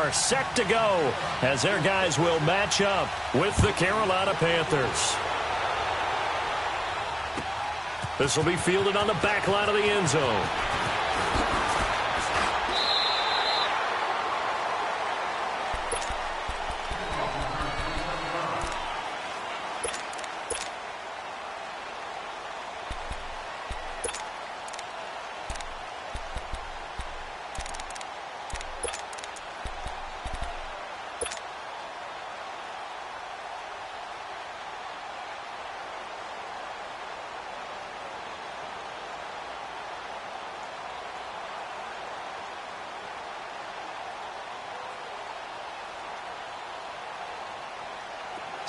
are set to go as their guys will match up with the Carolina Panthers. This will be fielded on the back line of the end zone.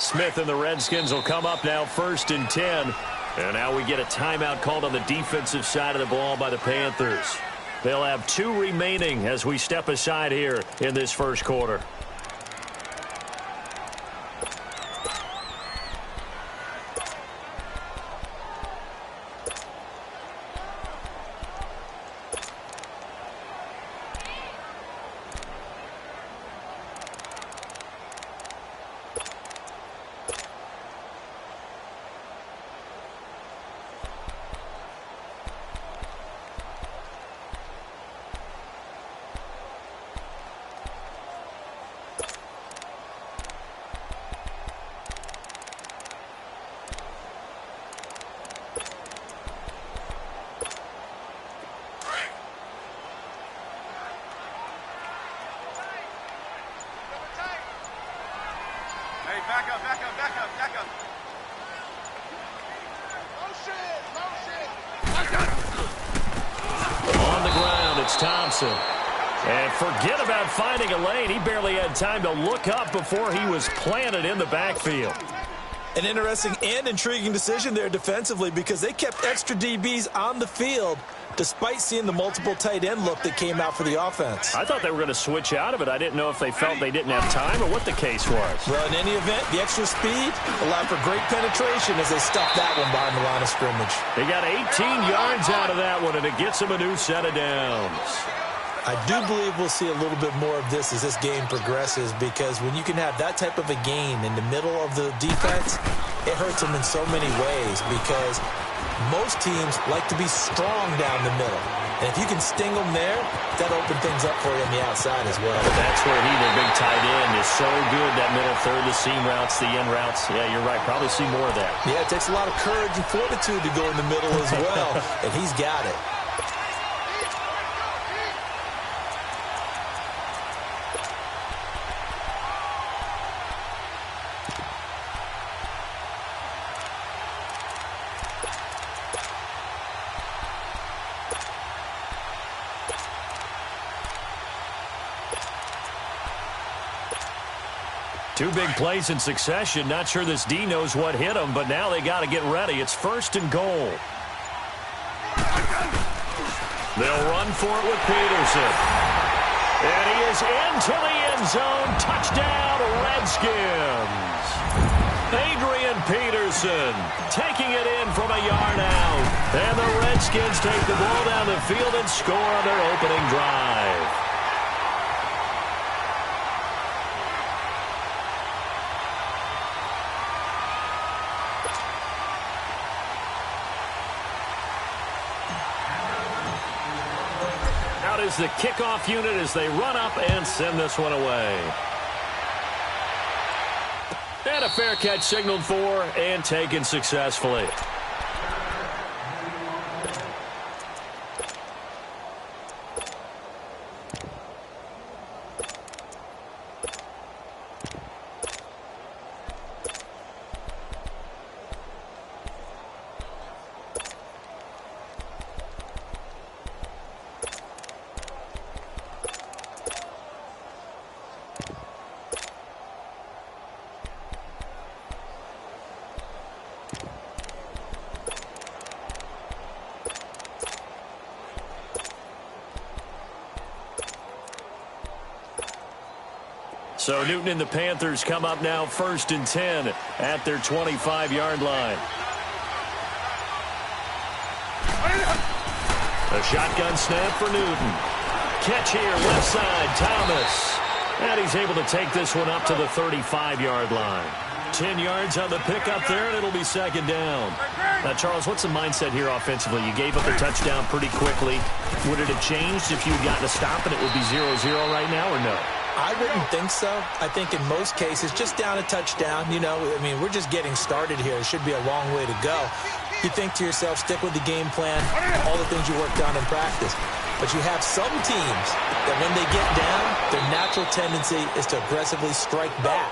Smith and the Redskins will come up now 1st and 10. And now we get a timeout called on the defensive side of the ball by the Panthers. They'll have 2 remaining as we step aside here in this first quarter. On the ground, it's Thompson. And forget about finding a lane. He barely had time to look up before he was planted in the backfield. An interesting and intriguing decision there defensively because they kept extra DBs on the field despite seeing the multiple tight end look that came out for the offense. I thought they were going to switch out of it. I didn't know if they felt they didn't have time or what the case was. Well, in any event, the extra speed allowed for great penetration as they stuffed that one behind the line of scrimmage. They got 18 yards out of that one, and it gets them a new set of downs. I do believe we'll see a little bit more of this as this game progresses because when you can have that type of a gain in the middle of the defense, it hurts them in so many ways because most teams like to be strong down the middle. And if you can sting them there, that'll open things up for you on the outside as well. But that's where their big tight end, is so good, that middle third, the seam routes, the end routes. Yeah, you're right. Probably see more of that. Yeah, it takes a lot of courage and fortitude to go in the middle as well, and he's got it. Two big plays in succession. Not sure this D knows what hit him, but now they got to get ready. It's 1st and goal. They'll run for it with Peterson. And he is into the end zone. Touchdown, Redskins. Adrian Peterson taking it in from a yard out. And the Redskins take the ball down the field and score on their opening drive. Is the kickoff unit as they run up and send this one away. And a fair catch signaled for and taken successfully. So Newton and the Panthers come up now 1st and 10 at their 25-yard line. A shotgun snap for Newton. Catch here, left side, Thomas. And he's able to take this one up to the 35-yard line. 10 yards on the pickup there, and it'll be second down. Now, Charles, what's the mindset here offensively? You gave up a touchdown pretty quickly. Would it have changed if you had gotten a stop and it would be 0-0 right now, or no? I wouldn't think so. I think in most cases, just down a touchdown, you know, I mean, we're just getting started here. It should be a long way to go. You think to yourself, stick with the game plan, all the things you worked on in practice. But you have some teams that when they get down, their natural tendency is to aggressively strike back.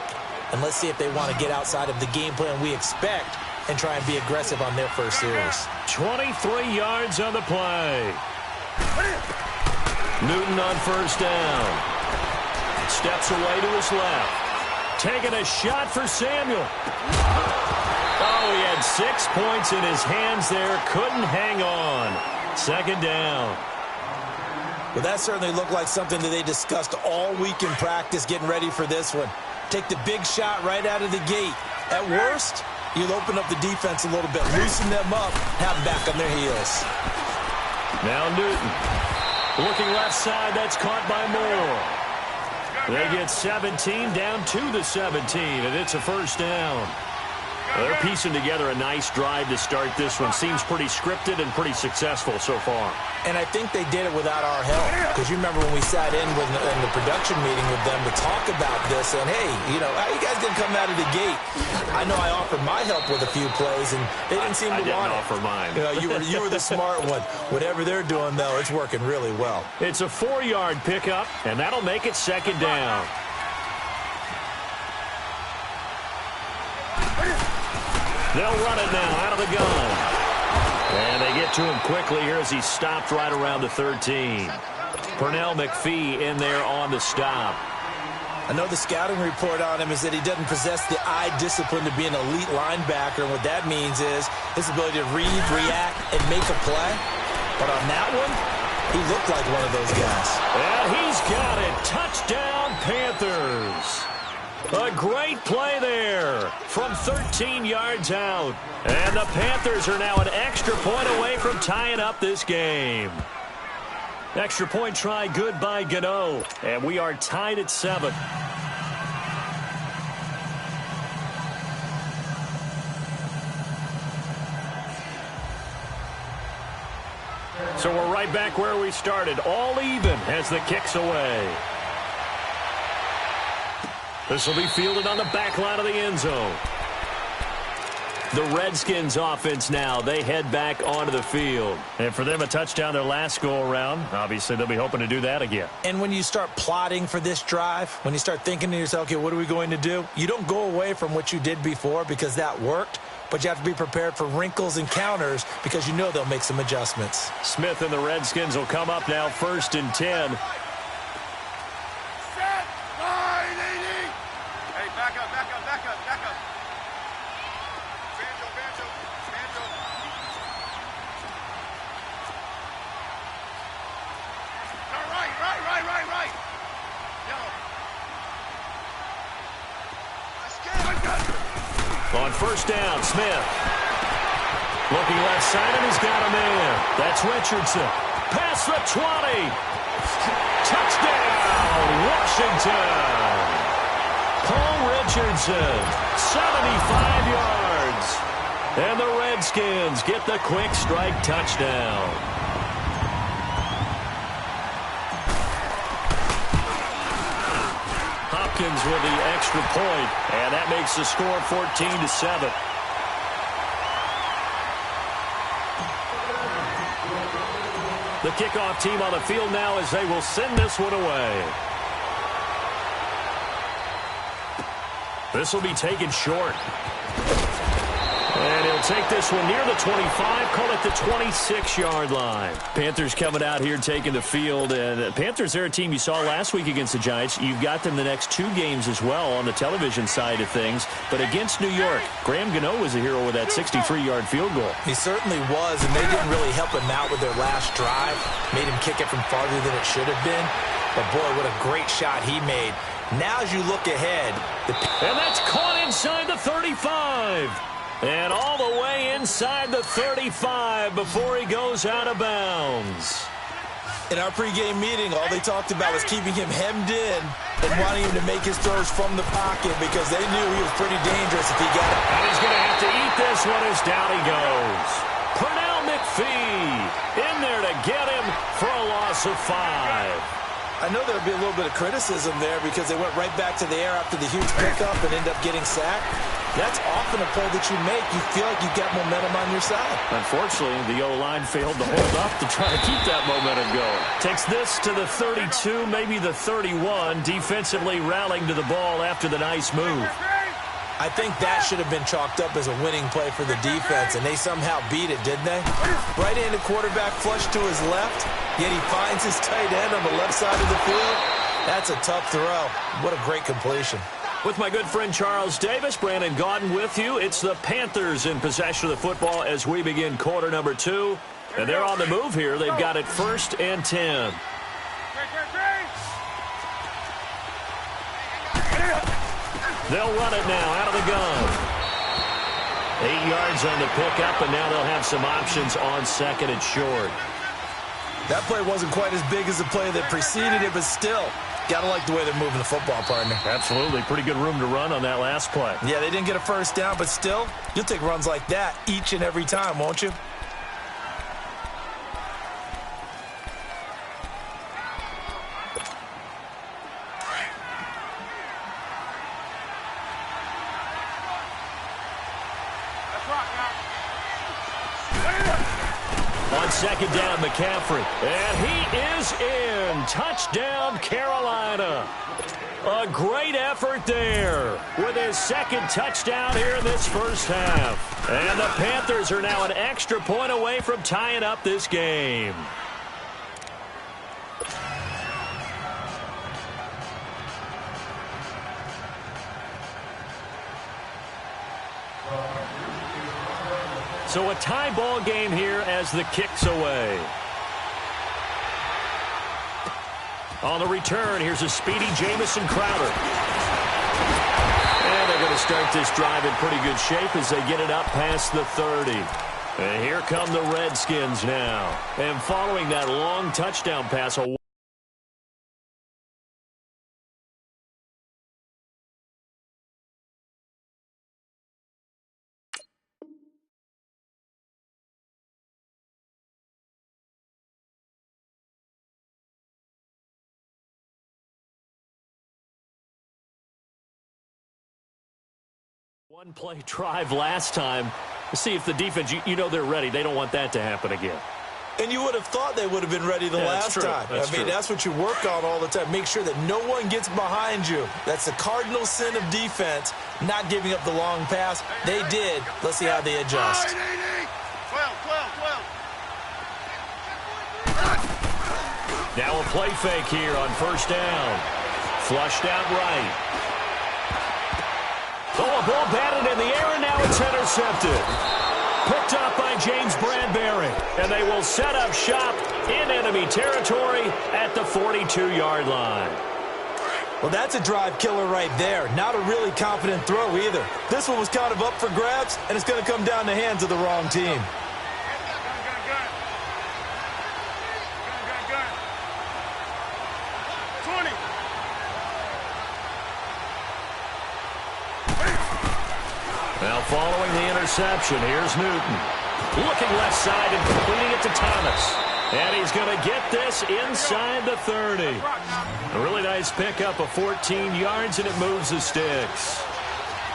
And let's see if they want to get outside of the game plan we expect and try and be aggressive on their first series. 23 yards on the play. Newton on first down. Steps away to his left. Taking a shot for Samuel. Oh, he had 6 points in his hands there. Couldn't hang on. Second down. Well, that certainly looked like something that they discussed all week in practice getting ready for this one. Take the big shot right out of the gate. At worst, you'll open up the defense a little bit, loosen them up, have them back on their heels. Now Newton. Looking left side, that's caught by Moore. They get 17 down to the 17, and it's a first down. They're piecing together a nice drive to start this one. Seems pretty scripted and pretty successful so far. And I think they did it without our help. Because you remember when we sat in the production meeting with them to talk about this, and hey, you know, how you guys going to come out of the gate? I know I offered my help with a few plays, and they didn't seem to want it. I didn't offer mine. You know, you were the smart one. Whatever they're doing, though, it's working really well. It's a 4-yard pickup, and that'll make it second down. They'll run it now out of the gun. And they get to him quickly here as he stopped right around the 13. Pernell McPhee in there on the stop. I know the scouting report on him is that he doesn't possess the eye discipline to be an elite linebacker. And what that means is his ability to read, react, and make a play. But on that one, he looked like one of those guys. And he's got it. Touchdown, Panthers. A great play there from 13 yards out. And the Panthers are now an extra point away from tying up this game. Extra point try good by Gano. And we are tied at 7. So we're right back where we started. All even as the kick's away. This will be fielded on the back line of the end zone. The Redskins offense now, they head back onto the field. And for them, a touchdown their last go-around. Obviously, they'll be hoping to do that again. And when you start plotting for this drive, when you start thinking to yourself, okay, what are we going to do? You don't go away from what you did before because that worked, but you have to be prepared for wrinkles and counters because you know they'll make some adjustments. Smith and the Redskins will come up now 1st and 10. On first down, Smith. Looking left side, and he's got a man. That's Richardson. Past the 20. Touchdown, Washington. Paul Richardson, 75 yards. And the Redskins get the quick strike touchdown. Hopkins with the extra point, and that makes the score 14-7. The kickoff team on the field now as they will send this one away. This will be taken short. And he'll take this one near the 25, call it the 26-yard line. Panthers coming out here taking the field. And Panthers, they're a team you saw last week against the Giants. You've got them the next 2 games as well on the television side of things. But against New York, Graham Gano was a hero with that 63-yard field goal. He certainly was, and they didn't really help him out with their last drive. Made him kick it from farther than it should have been. But, boy, what a great shot he made. Now as you look ahead. And that's caught inside the 35. And all the way inside the 35 before he goes out of bounds. In our pregame meeting, all they talked about was keeping him hemmed in. and wanting him to make his throws from the pocket because they knew he was pretty dangerous if he got it. And he's going to have to eat this one as down he goes. Pernell McPhee in there to get him for a loss of 5. I know there'll be a little bit of criticism there because they went right back to the air after the huge pickup and end up getting sacked. That's often a play that you make. You feel like you've got momentum on your side. Unfortunately, the O-line failed to hold up to try to keep that momentum going. Takes this to the 32, maybe the 31, defensively rallying to the ball after the nice move. I think that should have been chalked up as a winning play for the defense, and they somehow beat it, didn't they? Right-handed quarterback flushed to his left, yet he finds his tight end on the left side of the field. That's a tough throw. What a great completion. With my good friend Charles Davis, Brandon Gaudin with you. It's the Panthers in possession of the football as we begin quarter number 2. And they're on the move here. They've got it 1st and 10. They'll run it now out of the gun. 8 yards on the pickup, and now they'll have some options on 2nd and short. That play wasn't quite as big as the play that preceded it, but still, got to like the way they're moving the football, partner. Absolutely. Pretty good room to run on that last play. Yeah, they didn't get a first down, but still, you'll take runs like that each and every time, won't you? On 2nd down, McCaffrey. And he is in. Touchdown, Carolina. A great effort there with his 2nd touchdown here in this first half. And the Panthers are now an extra point away from tying up this game. So a tie ball game here as the kick's away. On the return, here's a speedy Jamison Crowder. And they're going to start this drive in pretty good shape as they get it up past the 30. And here come the Redskins now. And following that long touchdown pass, one-play drive last time. Let's see if the defense, you know they're ready. They don't want that to happen again. And you would have thought they would have been ready the last time. That's what you work on all the time. Make sure that no one gets behind you. That's the cardinal sin of defense, not giving up the long pass. They did. Let's see how they adjust. Now a play fake here on 1st down. Flushed out right. Oh, a ball batted in the air, and now it's intercepted. Picked up by James Bradbury, and they will set up shop in enemy territory at the 42-yard line. Well, that's a drive killer right there. Not a really confident throw either. This one was kind of up for grabs, and it's going to come down the hands of the wrong team. Now following the interception, here's Newton. Looking left side and completing it to Thomas. And he's going to get this inside the 30. A really nice pickup of 14 yards, and it moves the sticks.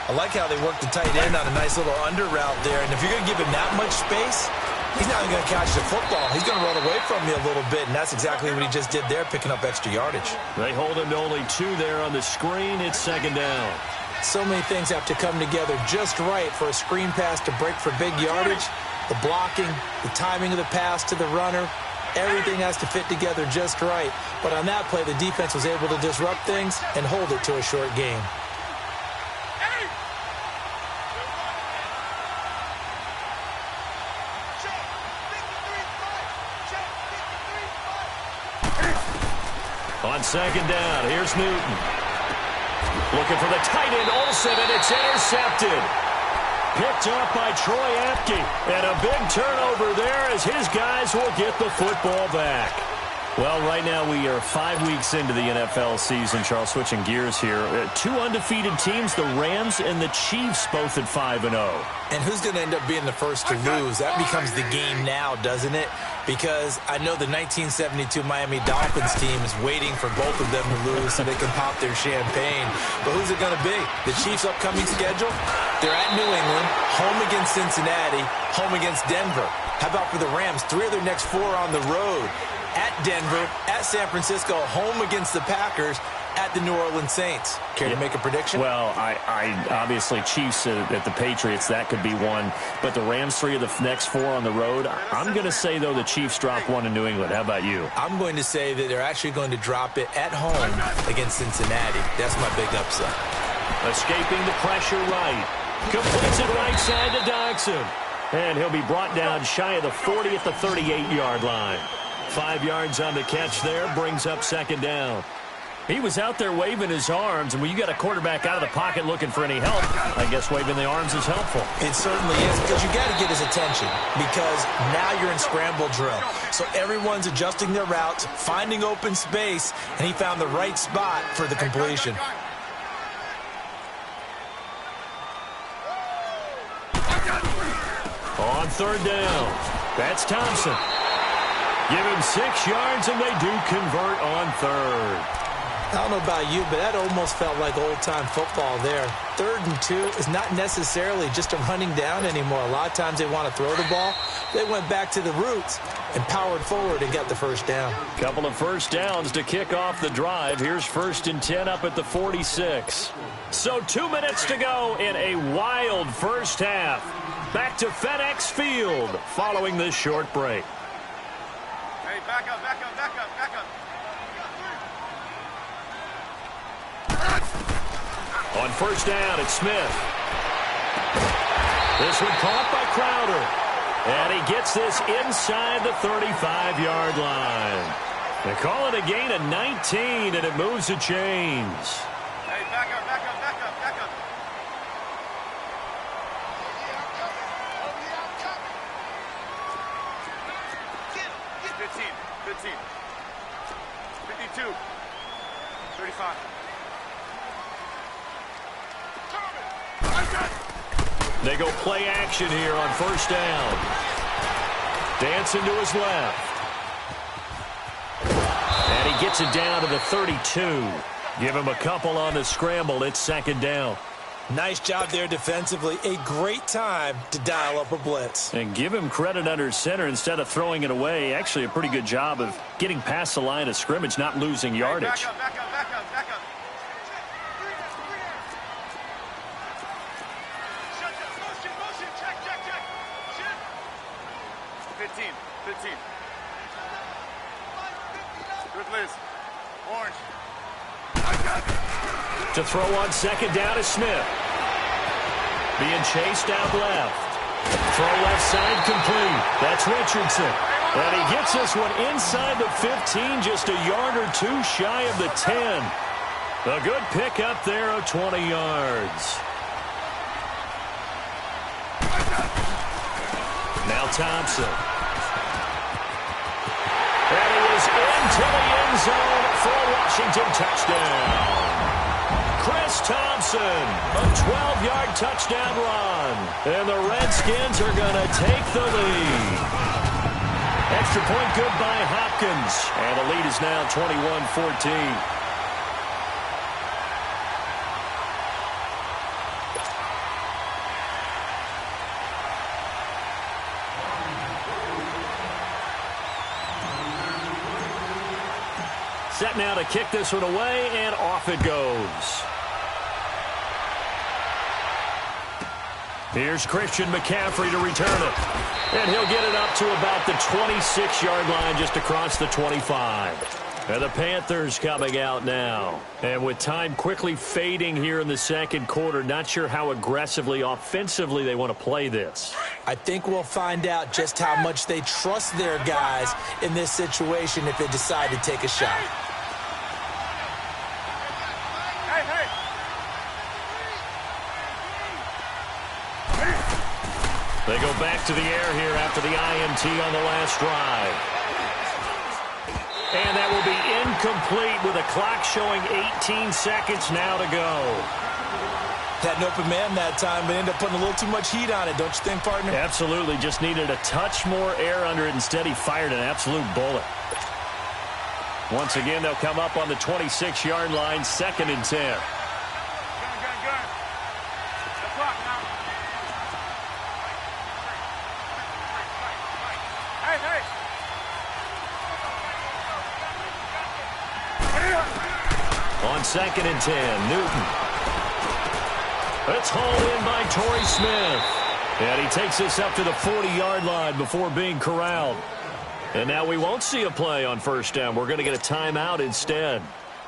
I like how they work the tight end on a nice little under route there. And if you're going to give him that much space, he's not even going to catch the football. He's going to run away from you a little bit, and that's exactly what he just did there, picking up extra yardage. They hold him to only 2 there on the screen. It's 2nd down. So many things have to come together just right for a screen pass to break for big yardage. The blocking, the timing of the pass to the runner, everything has to fit together just right. But on that play, the defense was able to disrupt things and hold it to a short game. On 2nd down, here's Newton. Looking for the tight end, Olsen, and it's intercepted. Picked up by Troy Apke. And a big turnover there as his guys will get the football back. Well, right now we are 5 weeks into the NFL season, Charles, switching gears here. Two undefeated teams, the Rams and the Chiefs, both at 5-0. And who's going to end up being the first to lose? That becomes the game now, doesn't it? Because I know the 1972 Miami Dolphins team is waiting for both of them to lose so they can pop their champagne. But who's it going to be? The Chiefs' upcoming schedule? They're at New England, home against Cincinnati, home against Denver. How about for the Rams? 3 of their next 4 on the road. At Denver, at San Francisco, home against the Packers, at the New Orleans Saints. Care to make a prediction? Well, I obviously Chiefs at the Patriots, that could be one. But the Rams, 3 of the next 4 on the road. I'm going to say, though, the Chiefs drop 1 in New England. How about you? I'm going to say that they're actually going to drop it at home against Cincinnati. That's my big upset. Escaping the pressure right. Completes it right side to Dodson. And he'll be brought down shy of the 40 at the 38-yard line. 5 yards on the catch there, brings up second down. He was out there waving his arms, and when you got a quarterback out of the pocket looking for any help, I guess waving the arms is helpful. It certainly is, because you got to get his attention, because now you're in scramble drill. So everyone's adjusting their routes, finding open space, and he found the right spot for the completion. On third down, that's Thompson. Give him 6 yards, and they do convert on third. I don't know about you, but that almost felt like old-time football there. 3rd and 2 is not necessarily just a running down anymore. A lot of times they want to throw the ball. They went back to the roots and powered forward and got the first down. Couple of first downs to kick off the drive. Here's 1st and 10 up at the 46. So 2 minutes to go in a wild first half. Back to FedEx Field following this short break. Hey, back up, back up, back up, back up. On first down, it's Smith. This one caught by Crowder. And he gets this inside the 35-yard line. They call it a gain of 19, and it moves the chains. Hey, back up, back up, back up, back up. 15, 52, 35. They go play action here on first down. Dancing to his left. And he gets it down to the 32. Give him a couple on the scramble. It's second down. Nice job there defensively. A great time to dial up a blitz. And give him credit under center instead of throwing it away. Actually, a pretty good job of getting past the line of scrimmage, not losing yardage. Back up, back up, back up, back up. 15. Good Liz. Orange. To throw on second down is Smith. Being chased out left. Throw left side complete. That's Richardson. And he gets this one inside the 15, just a yard or 2 shy of the 10. A good pickup there of 20 yards. Now Thompson. And he is into the end zone for a Washington touchdown. Chris Thompson, a 12-yard touchdown run. And the Redskins are going to take the lead. Extra point good by Hopkins. And the lead is now 21-14. Set now to kick this one away, and off it goes. Here's Christian McCaffrey to return it. And he'll get it up to about the 26-yard line, just across the 25. And the Panthers coming out now. And with time quickly fading here in the second quarter, not sure how aggressively, offensively they want to play this. I think we'll find out just how much they trust their guys in this situation if they decide to take a shot. They go back to the air here after the INT on the last drive. And that will be incomplete with a clock showing 18 seconds now to go. Had an open man that time, but ended up putting a little too much heat on it, don't you think, partner? Absolutely. Just needed a touch more air under it. Instead, he fired an absolute bullet. Once again, they'll come up on the 26-yard line, 2nd and 10. Gun. The clock now. Hey. On 2nd and 10, Newton. It's hauled in by Torrey Smith. And he takes this up to the 40-yard line before being corralled. And now we won't see a play on 1st down. We're going to get a timeout instead,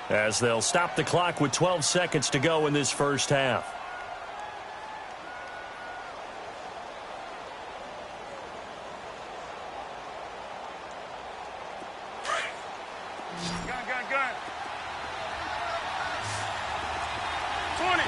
as they'll stop the clock with 12 seconds to go in this 1st half. Gun. 20.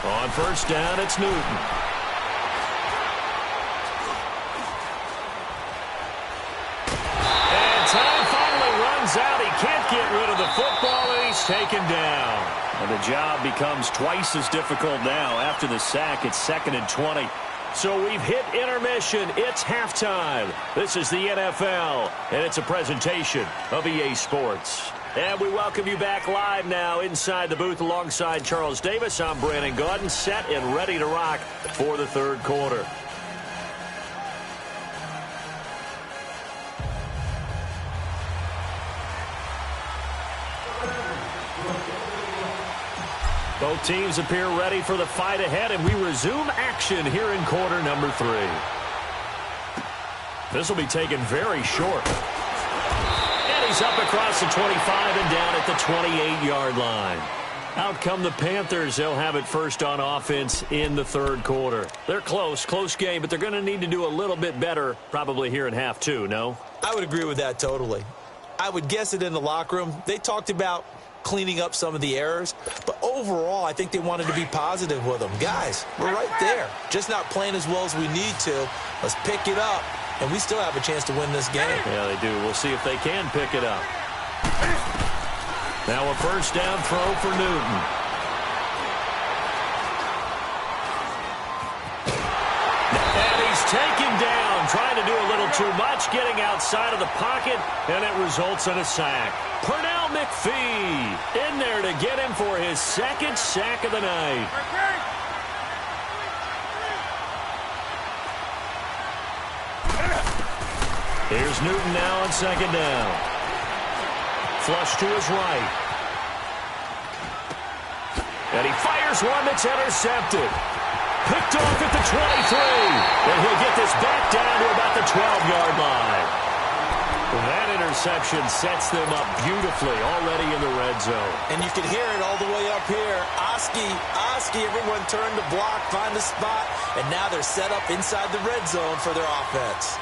On 1st down, it's Newton. And time finally runs out. He can't get rid of the football, and he's taken down. And the job becomes twice as difficult now. After the sack, it's 2nd and 20. So we've hit intermission. It's halftime. This is the NFL, and it's a presentation of EA Sports. And we welcome you back live now inside the booth alongside Charles Davis. I'm Brandon Gaudin, set and ready to rock for the 3rd quarter. Both teams appear ready for the fight ahead, and we resume action here in quarter number 3. This will be taken very short. He's up across the 25 and down at the 28-yard line. Out come the Panthers. They'll have it first on offense in the 3rd quarter. They're close game, but they're going to need to do a little bit better probably here in half 2, no? I would agree with that totally. I would guess it in the locker room. They talked about cleaning up some of the errors, but overall, I think they wanted to be positive with them. Guys, we're right there. Just not playing as well as we need to. Let's pick it up. And we still have a chance to win this game. Yeah, they do. We'll see if they can pick it up. Now a 1st down throw for Newton. And he's taken down, trying to do a little too much, getting outside of the pocket, and it results in a sack. Pernell McPhee in there to get him for his 2nd sack of the night. Here's Newton now on 2nd down. Flush to his right. And he fires one that's intercepted. Picked off at the 23. And he'll get this back down to about the 12-yard line. That interception sets them up beautifully already in the red zone. And you can hear it all the way up here. Oski, everyone turned to block, find a spot, and now they're set up inside the red zone for their offense.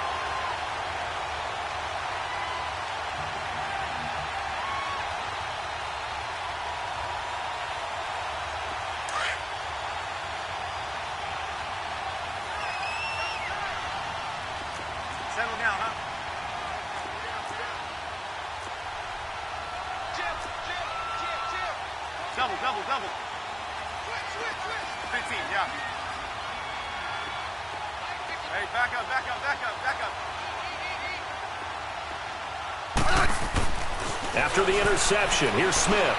Settle down, huh? Double. Switch. 15, yeah. Hey, back up. After the interception, here's Smith.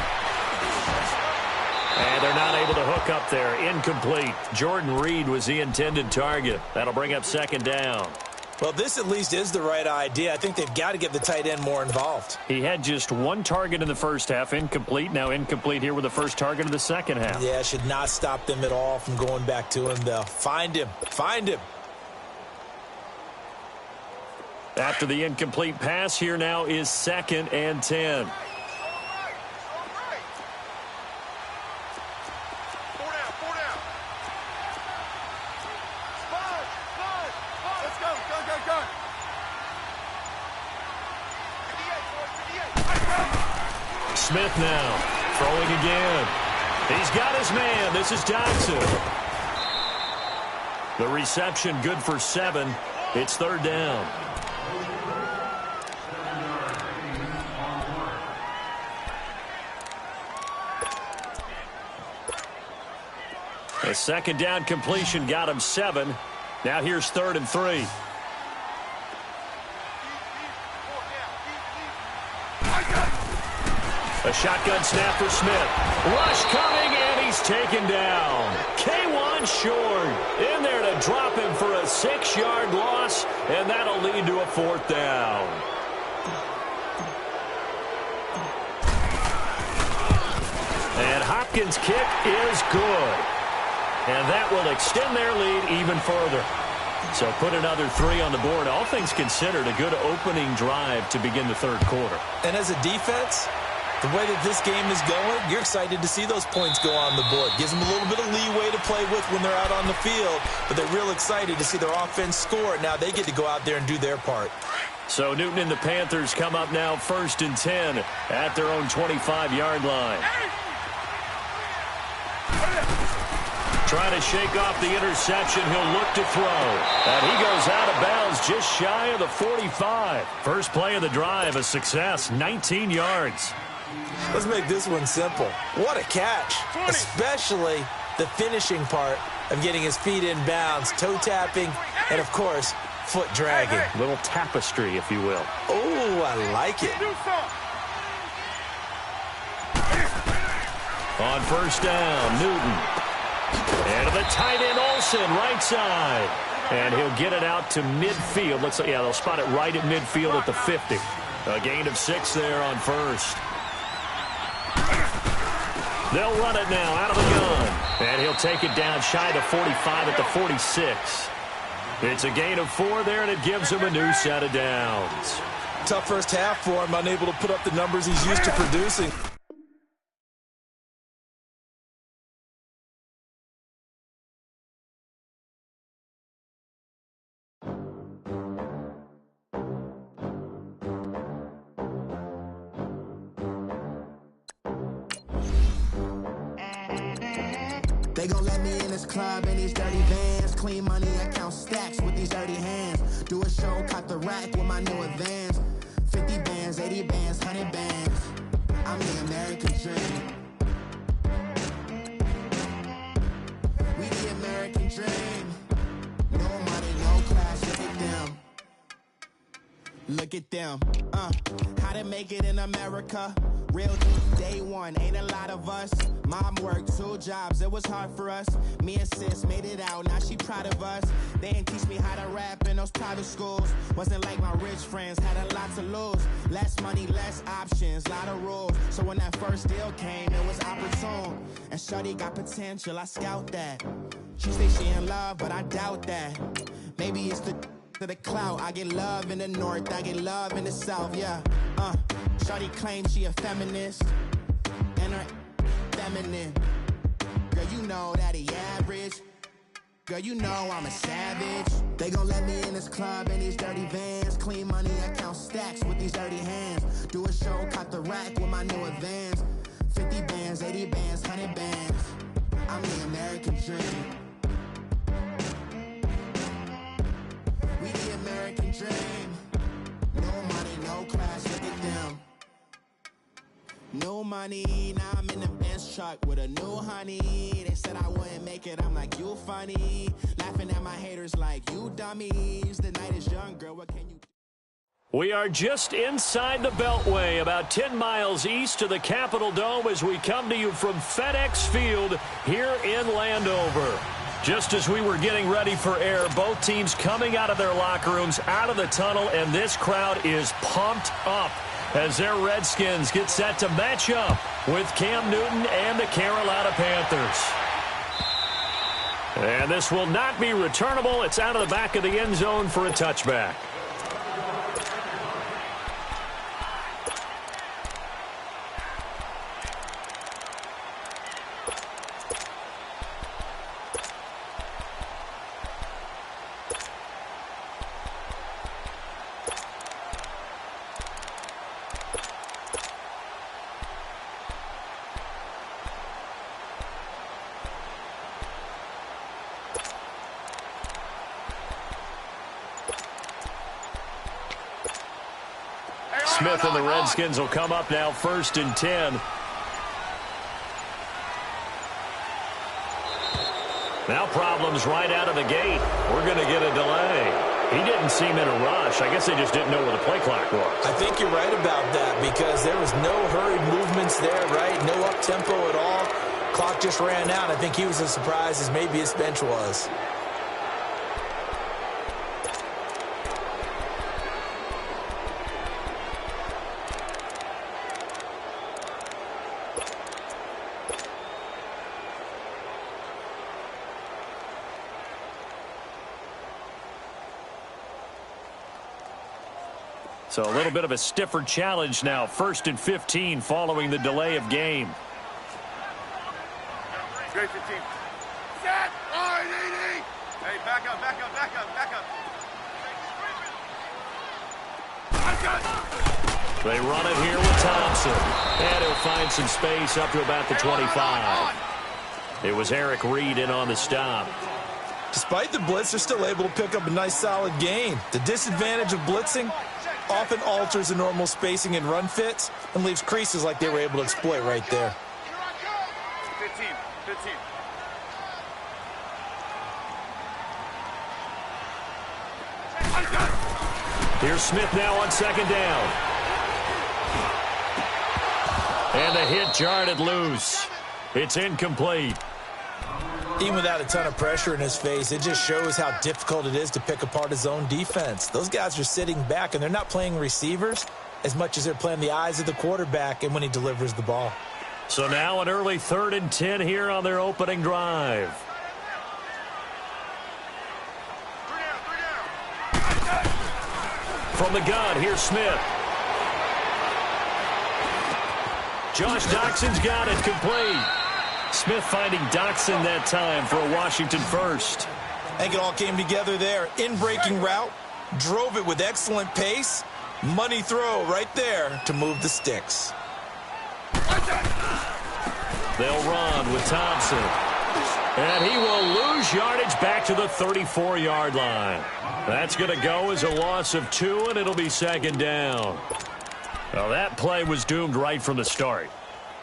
And they're not able to hook up there. Incomplete. Jordan Reed was the intended target. That'll bring up 2nd down. Well, this at least is the right idea. I think they've got to get the tight end more involved. He had just 1 target in the 1st half. Incomplete. Now incomplete here with the 1st target of the 2nd half. Yeah, should not stop them at all from going back to him, though. Find him. After the incomplete pass, here now is 2nd and 10. Smith now throwing again. He's got his man. This is Dodson. The reception good for 7. It's 3rd down. A 2nd down completion got him 7. Now here's 3rd and 3. A shotgun snap for Smith. Rush coming, and he's taken down. K1 short. In there to drop him for a 6-yard loss, and that'll lead to a 4th down. And Hopkins' kick is good. And that will extend their lead even further. So put another 3 on the board. All things considered, a good opening drive to begin the 3rd quarter. And as a defense, the way that this game is going, you're excited to see those points go on the board. Gives them a little bit of leeway to play with when they're out on the field, but they're real excited to see their offense score. Now they get to go out there and do their part. So Newton and the Panthers come up now 1st and 10 at their own 25-yard line. Trying to shake off the interception. He'll look to throw. And he goes out of bounds just shy of the 45. First play of the drive, a success, 19 yards. Let's make this one simple. What a catch, especially the finishing part of getting his feet in bounds, toe tapping, and, of course, foot dragging. Little tapestry, if you will. Oh, I like it. On 1st down, Newton. And to the tight end, Olsen, right side. And he'll get it out to midfield. Looks like, yeah, they'll spot it right at midfield at the 50. A gain of 6 there on 1st. They'll run it now out of the gun. And he'll take it down shy of the 45 at the 46. It's a gain of 4 there, and it gives him a new set of downs. Tough first half for him, unable to put up the numbers he's used to producing. They gon' let me in this club in these dirty vans. Clean money, I count stacks with these dirty hands. Do a show, caught the rack with my new advance. 50 bands, 80 bands, 100 bands. I'm the American dream. We the American dream. No money, no class, look at them. Look at them. How to make it in America. Real day one, ain't a lot of us. Mom worked 2 jobs, it was hard for us. Me and sis made it out, now she proud of us. They didn't teach me how to rap in those private schools. Wasn't like my rich friends, had a lot to lose. Less money, less options, lot of rules. So when that first deal came, it was opportune. And shorty got potential, I scout that. She say she in love, but I doubt that. Maybe it's the clout. I get love in the north, I get love in the south, yeah. Shorty claims she a feminist, and her feminine. Girl, you know that he average. Girl, you know I'm a savage. They gon' let me in this club in these dirty vans. Clean money, I count stacks with these dirty hands. Do a show, caught the rack with my new advance. 50 bands, 80 bands, 100 bands. I'm the American dream. We the American dream. No money, no class, look at them. No money, now I'm in the Benz truck with a new honey. They said I wouldn't make it, I'm like, you funny. Laughing at my haters like, you dummies. The night is young, girl, what can you do? We are just inside the Beltway, about 10 miles east of the Capitol Dome as we come to you from FedEx Field here in Landover. Just as we were getting ready for air, both teams coming out of their locker rooms, out of the tunnel, and this crowd is pumped up as their Redskins get set to match up with Cam Newton and the Carolina Panthers. And this will not be returnable. It's out of the back of the end zone for a touchback. Smith and the Redskins will come up now 1st and 10. Now problems right out of the gate. We're going to get a delay. He didn't seem in a rush. I guess they just didn't know where the play clock was. I think you're right about that because there was no hurried movements there, right? No up-tempo at all. Clock just ran out. I think he was as surprised as maybe his bench was. So a little bit of a stiffer challenge now. 1st and 15 following the delay of game. Great 15. Set! RDD! Hey, back up, back up, back up, back up. They run it here with Thompson. And he'll find some space up to about the 25. It was Eric Reed in on the stop. Despite the blitz, they're still able to pick up a nice solid gain. The disadvantage of blitzing often alters the normal spacing and run fits and leaves creases like they were able to exploit right there. 15. Here's Smith now on 2nd down. And the hit jarred it loose. It's incomplete. Even without a ton of pressure in his face, it just shows how difficult it is to pick apart his own defense. Those guys are sitting back, and they're not playing receivers as much as they're playing the eyes of the quarterback and when he delivers the ball. So now an early 3rd and 10 here on their opening drive. From the gun, here's Smith. Josh Doxson's got it complete. Smith finding Doxson that time for a Washington first. I think it all came together there. In-breaking route, drove it with excellent pace. Money throw right there to move the sticks. They'll run with Thompson. And he will lose yardage back to the 34-yard line. That's going to go as a loss of 2, and it'll be 2nd down. Well, that play was doomed right from the start.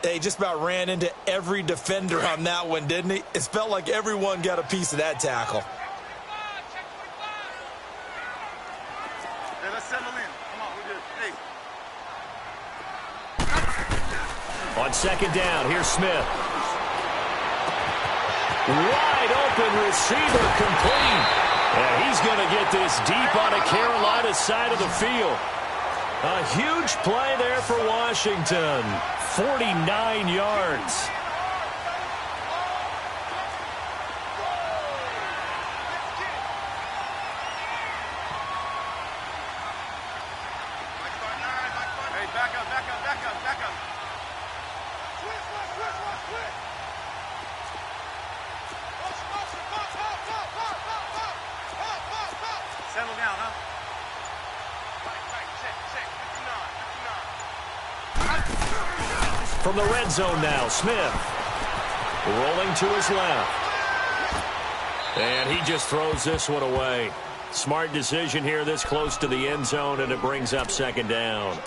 They just about ran into every defender on that one, didn't he? It felt like everyone got a piece of that tackle. Hey, let's settle in. Come on, we're good. Hey. On 2nd down, here's Smith. Wide open receiver complete. And he's going to get this deep on a Carolina side of the field. A huge play there for Washington. 49 yards. Hey, back up, back up, back up, back up. Settle down, huh? From the red zone now, Smith. Rolling to his left. And he just throws this one away. Smart decision here this close to the end zone, and it brings up 2nd down.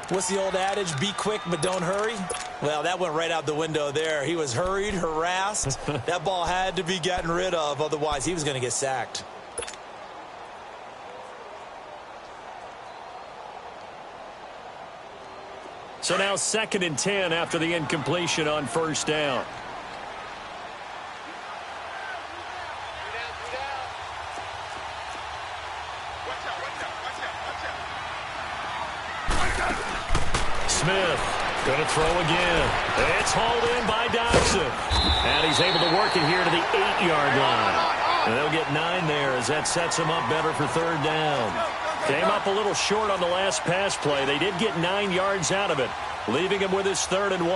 What's the old adage? Be quick, but don't hurry. Well, that went right out the window there. He was hurried, harassed. That ball had to be gotten rid of, otherwise he was going to get sacked. So now 2nd and 10 after the incompletion on 1st down. Smith going to throw again. It's hauled in by Doxson. And he's able to work it here to the 8-yard line. And they'll get 9 there as that sets him up better for 3rd down. Came up a little short on the last pass play. They did get 9 yards out of it, leaving him with his 3rd and 1. Hey,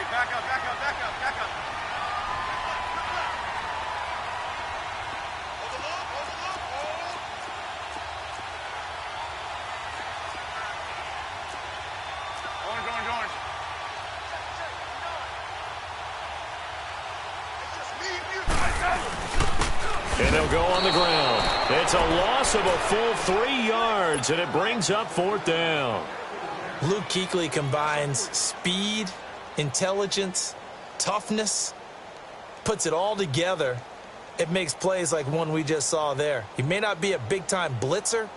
back up, back up, back up, back up. Orange, orange, orange. And they'll go on the ground. It's a loss of a full 3 yards, and it brings up 4th down. Luke Kuechly combines speed, intelligence, toughness, puts it all together. It makes plays like one we just saw there. He may not be a big-time blitzer,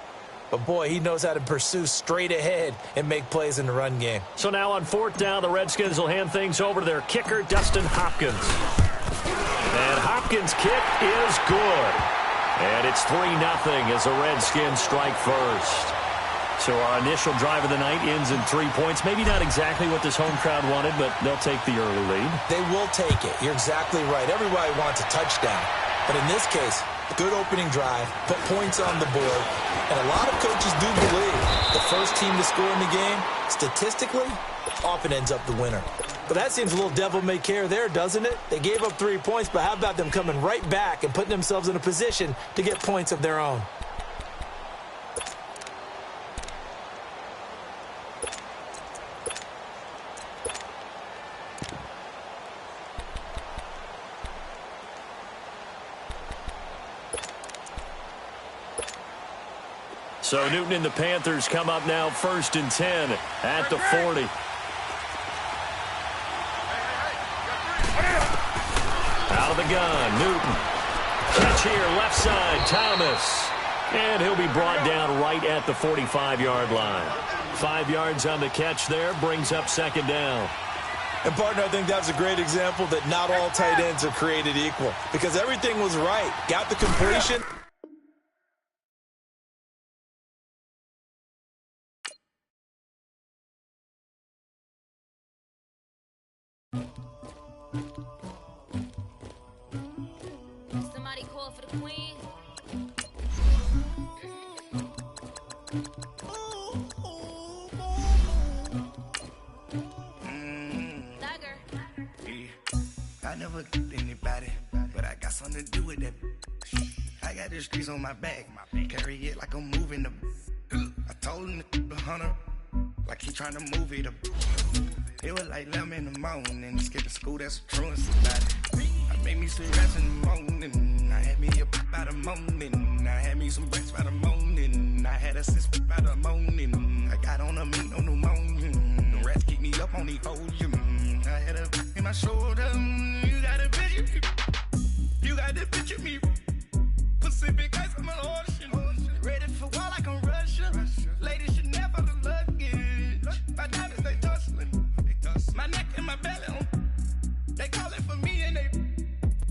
but, boy, he knows how to pursue straight ahead and make plays in the run game. So now on 4th down, the Redskins will hand things over to their kicker, Dustin Hopkins. And Hopkins' kick is good. And it's 3-0 as the Redskins strike first. So our initial drive of the night ends in 3 points. Maybe not exactly what this home crowd wanted, but they'll take the early lead. They will take it. You're exactly right. Everybody wants a touchdown. But in this case, good opening drive, put points on the board, and a lot of coaches do believe the first team to score in the game, statistically, often ends up the winner. But that seems a little devil-may-care there, doesn't it? They gave up 3 points, but how about them coming right back and putting themselves in a position to get points of their own? So Newton and the Panthers come up now 1st and 10 at the 40. Out of the gun, Newton. Catch here, left side, Thomas. And he'll be brought down right at the 45-yard line. 5 yards on the catch there, brings up 2nd down. And, partner, I think that's a great example that not all tight ends are created equal because everything was right. Got the completion. Somebody call for the queen. I never killed anybody, but I got something to do with that. I got the streets on my back, carry it like I'm moving the. I told him to 100, like he trying to move it up. It was like 11 in the morning, skipping school, that's a truancy about it. I made me some rest in the morning, I had me a pop by the morning, I had me some breaks by the morning, I had a six by the morning, I got on a meat on the morning, the rats keep me up on the volume, I had a in my shoulder, you got a picture, you got the picture me, Pacific ice on my ocean, ready for war like I'm Russia, ladies should never the luggage, my diamonds they tussling. My neck and my belly on. They call it for me and they.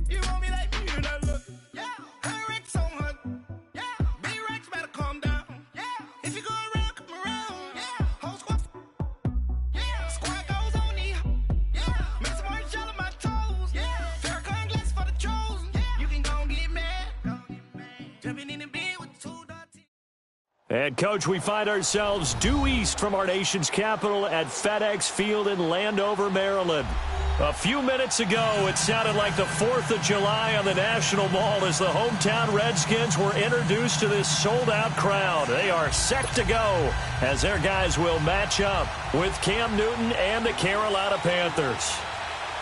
You want me like me and I look. Yeah. Her Rex on her. Yeah. B-Rex better calm down. Yeah. If you go around, come around. Yeah. Whole squad. Yeah. Squad goes on the. Yeah. Make some orange gel on my toes. Yeah. Farrakhan glass for the chosen. Yeah. You can go and get mad. Jumping in the bed with 2 dots. And, Coach, we find ourselves due east from our nation's capital at FedEx Field in Landover, Maryland. A few minutes ago, it sounded like the 4th of July on the National Mall as the hometown Redskins were introduced to this sold-out crowd. They are set to go as their guys will match up with Cam Newton and the Carolina Panthers.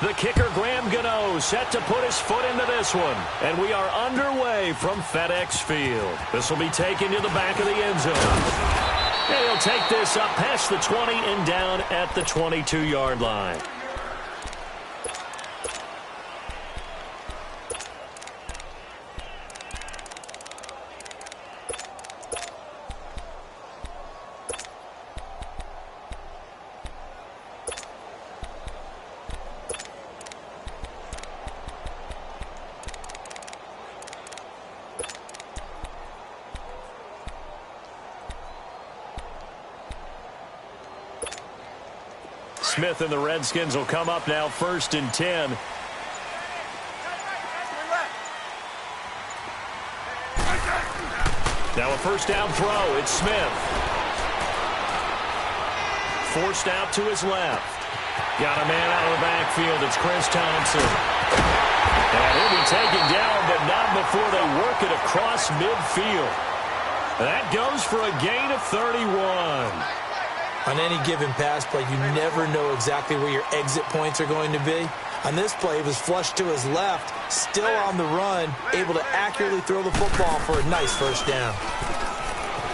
The kicker, Graham Gano, set to put his foot into this one. And we are underway from FedEx Field. This will be taken to the back of the end zone. And he'll take this up past the 20 and down at the 22-yard line. Smith and the Redskins will come up now 1st and 10. Now a first down throw. It's Smith. Forced out to his left. Got a man out of the backfield. It's Chris Thompson. And he'll be taken down, but not before they work it across midfield. That goes for a gain of 31. On any given pass play, you never know exactly where your exit points are going to be. On this play, he was flushed to his left, still on the run, able to accurately throw the football for a nice first down.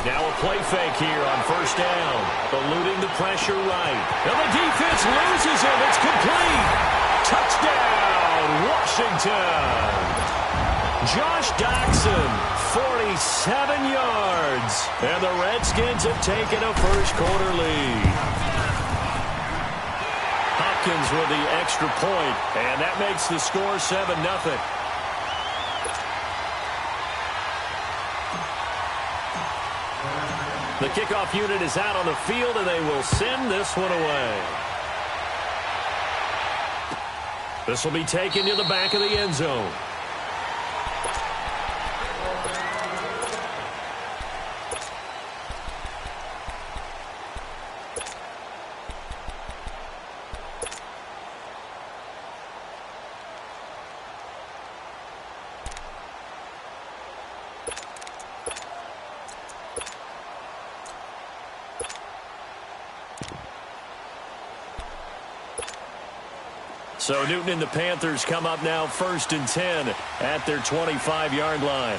Now a play fake here on first down. Eluding the pressure right. And the defense loses him. It's complete. Touchdown, Washington. Josh Doxson, 47 yards. And the Redskins have taken a first-quarter lead. Hopkins with the extra point, and that makes the score 7-0. The kickoff unit is out on the field, and they will send this one away. This will be taken to the back of the end zone. So Newton and the Panthers come up now 1st and 10 at their 25-yard line.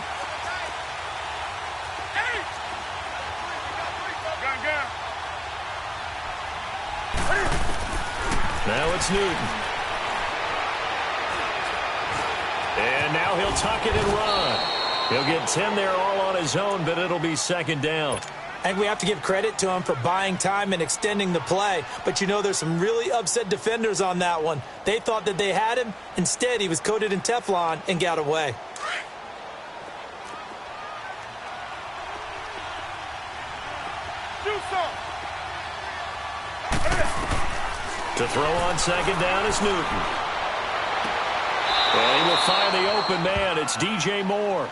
Now it's Newton. And now he'll tuck it and run. He'll get 10 there all on his own, but it'll be 2nd down. I think we have to give credit to him for buying time and extending the play. But, you know, there's some really upset defenders on that one. They thought that they had him. Instead, he was coated in Teflon and got away. To throw on 2nd down is Newton. And he will find the open man. It's DJ Moore.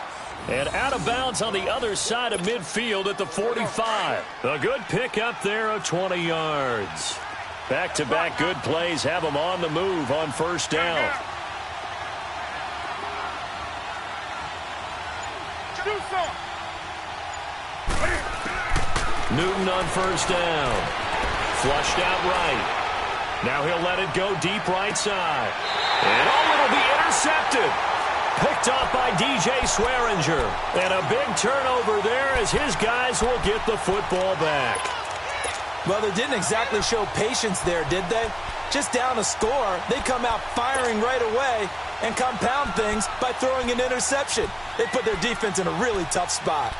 And out of bounds on the other side of midfield at the 45. A good pickup there of 20 yards. Back-to-back good plays have them on the move on first down. Newton on first down. Flushed out right. Now he'll let it go deep right side. And it'll be intercepted. Picked off by DJ Swearinger. And a big turnover there as his guys will get the football back. Well, they didn't exactly show patience there, did they? Just down a score, they come out firing right away and compound things by throwing an interception. They put their defense in a really tough spot.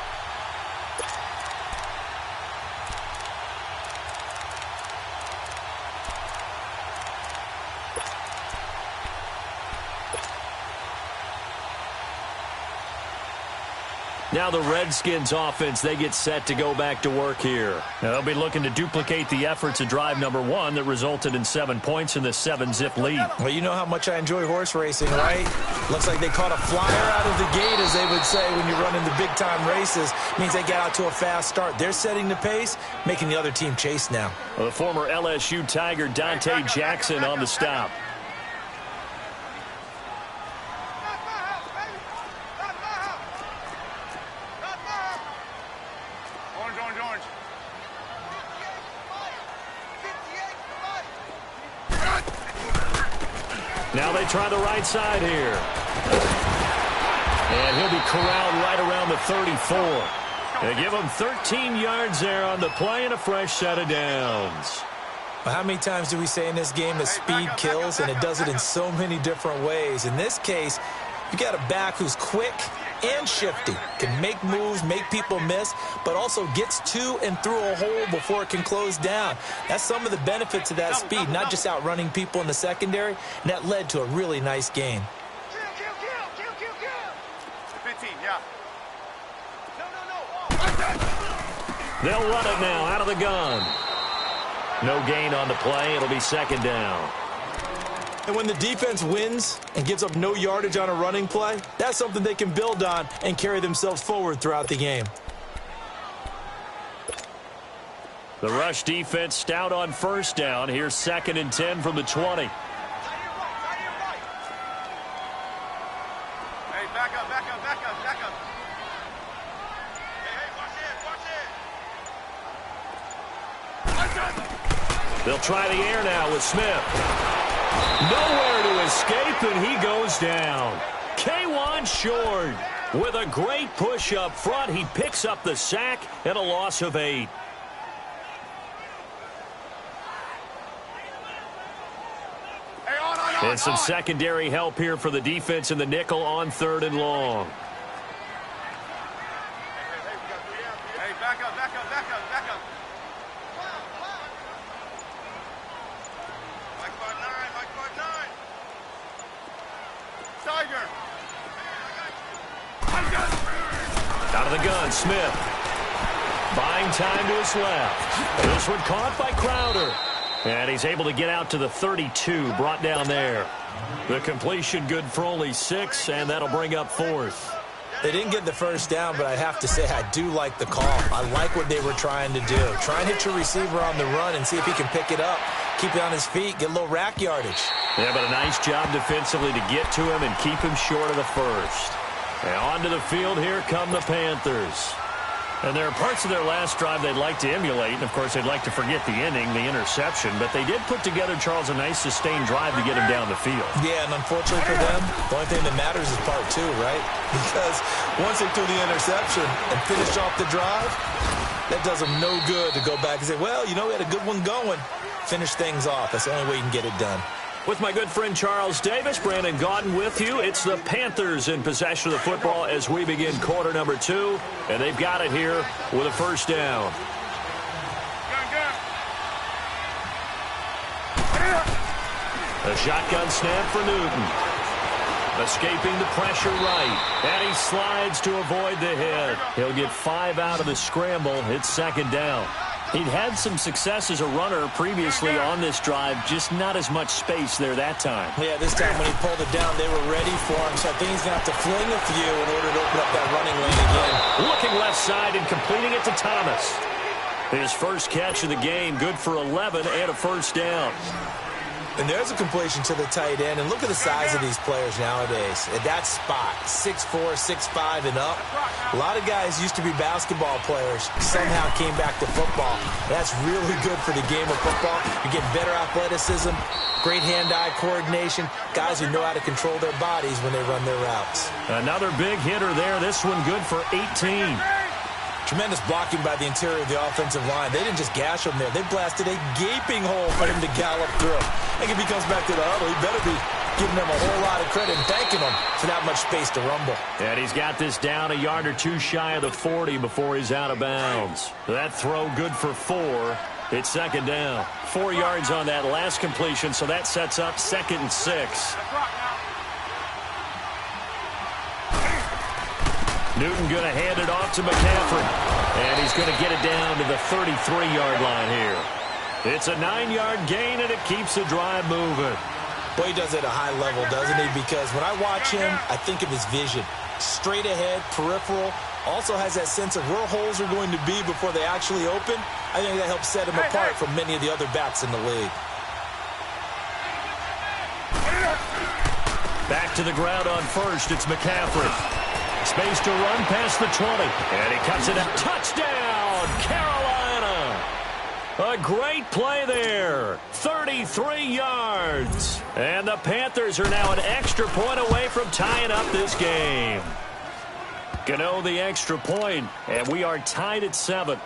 Now the Redskins offense, they get set to go back to work here. Now they'll be looking to duplicate the efforts of drive number 1 that resulted in 7 points in the 7-zip lead. Well, you know how much I enjoy horse racing, right? Looks like they caught a flyer out of the gate, as they would say when you're running the big-time races. Means they get out to a fast start. They're setting the pace, making the other team chase now. Well, the former LSU Tiger Dante Jackson on the stop. Now they try the right side here. And he'll be corralled right around the 34. They give him 13 yards there on the play and a fresh set of downs. Well, how many times do we say in this game that speed kills, and it does it in so many different ways? In this case, you got a back who's quick and shifty, can make moves, make people miss, but also gets to and through a hole before it can close down. That's some of the benefits of that speed, not just outrunning people in the secondary, and that led to a really nice game. 15, yeah. They'll run it now out of the gun. No gain on the play. It'll be 2nd down. And when the defense wins and gives up no yardage on a running play, that's something they can build on and carry themselves forward throughout the game. The rush defense stout on first down. Here's 2nd and 10 from the 20. Hey, back up, back up, back up, back up. Hey, watch it. They'll try the air now with Smith. Nowhere to his escape, and he goes down. K1 short. With a great push up front, he picks up the sack and a loss of 8. And some secondary help here for the defense in the nickel on 3rd and long. Hey, back up, back up, back up, back up. Mike 5-9, Mike 5-9. Tiger. Out of the gun, Smith. Buying time to his left. This one caught by Crowder. And he's able to get out to the 32, brought down there. The completion good for only 6, and that'll bring up 4th. They didn't get the first down, but I have to say I do like the call. I like what they were trying to do. Try and hit your receiver on the run and see if he can pick it up. Keep it on his feet, get a little rack yardage. Yeah, but a nice job defensively to get to him and keep him short of the first. And onto the field, here come the Panthers. And there are parts of their last drive they'd like to emulate. And, of course, they'd like to forget the inning, the interception. But they did put together, Charles, a nice sustained drive to get him down the field. Yeah, and unfortunately for them, the only thing that matters is part 2, right? Because once they threw the interception and finished off the drive, that does them no good to go back and say, well, you know, we had a good one going. Finish things off. That's the only way you can get it done. With my good friend Charles Davis, Brandon Gaudin with you. It's the Panthers in possession of the football as we begin quarter number 2. And they've got it here with a first down. A shotgun snap for Newton. Escaping the pressure right. And he slides to avoid the hit. He'll get 5 out of the scramble. It's 2nd down. He'd had some success as a runner previously on this drive, just not as much space there that time. Yeah, this time when he pulled it down, they were ready for him, so I think he's going to have to fling a few in order to open up that running lane again. Looking left side and completing it to Thomas. His first catch of the game, good for 11 and a first down. And there's a completion to the tight end. And look at the size of these players nowadays. At that spot, 6'4", 6'5", and up. A lot of guys used to be basketball players, somehow came back to football. That's really good for the game of football. You get better athleticism, great hand-eye coordination, guys who know how to control their bodies when they run their routes. Another big hitter there. This one good for 18. Tremendous blocking by the interior of the offensive line. They didn't just gash him there. They blasted a gaping hole for him to gallop through. I think if he comes back to the huddle, he better be giving them a whole lot of credit and thanking them for that much space to rumble. And he's got this down a yard or 2 shy of the 40 before he's out of bounds. That throw good for 4. It's 2nd down. 4 yards on that last completion, so that sets up 2nd and 6. Newton going to hand it off to McCaffrey. And he's going to get it down to the 33-yard line here. It's a 9-yard gain, and it keeps the drive moving. Boy, he does it at a high level, doesn't he? Because when I watch him, I think of his vision. Straight ahead, peripheral. Also has that sense of where holes are going to be before they actually open. I think that helps set him apart from many of the other backs in the league. Back to the ground on first. It's McCaffrey. Space to run past the 20. And he cuts it out. Touchdown, Carolina. A great play there. 33 yards. And the Panthers are now an extra point away from tying up this game. Gano the extra point, and we are tied at 7.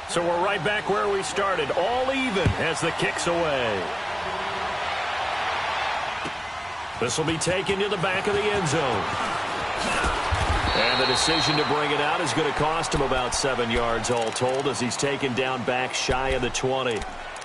So we're right back where we started. All even as the kick's away. This will be taken to the back of the end zone. And the decision to bring it out is going to cost him about 7 yards all told as he's taken down back shy of the 20.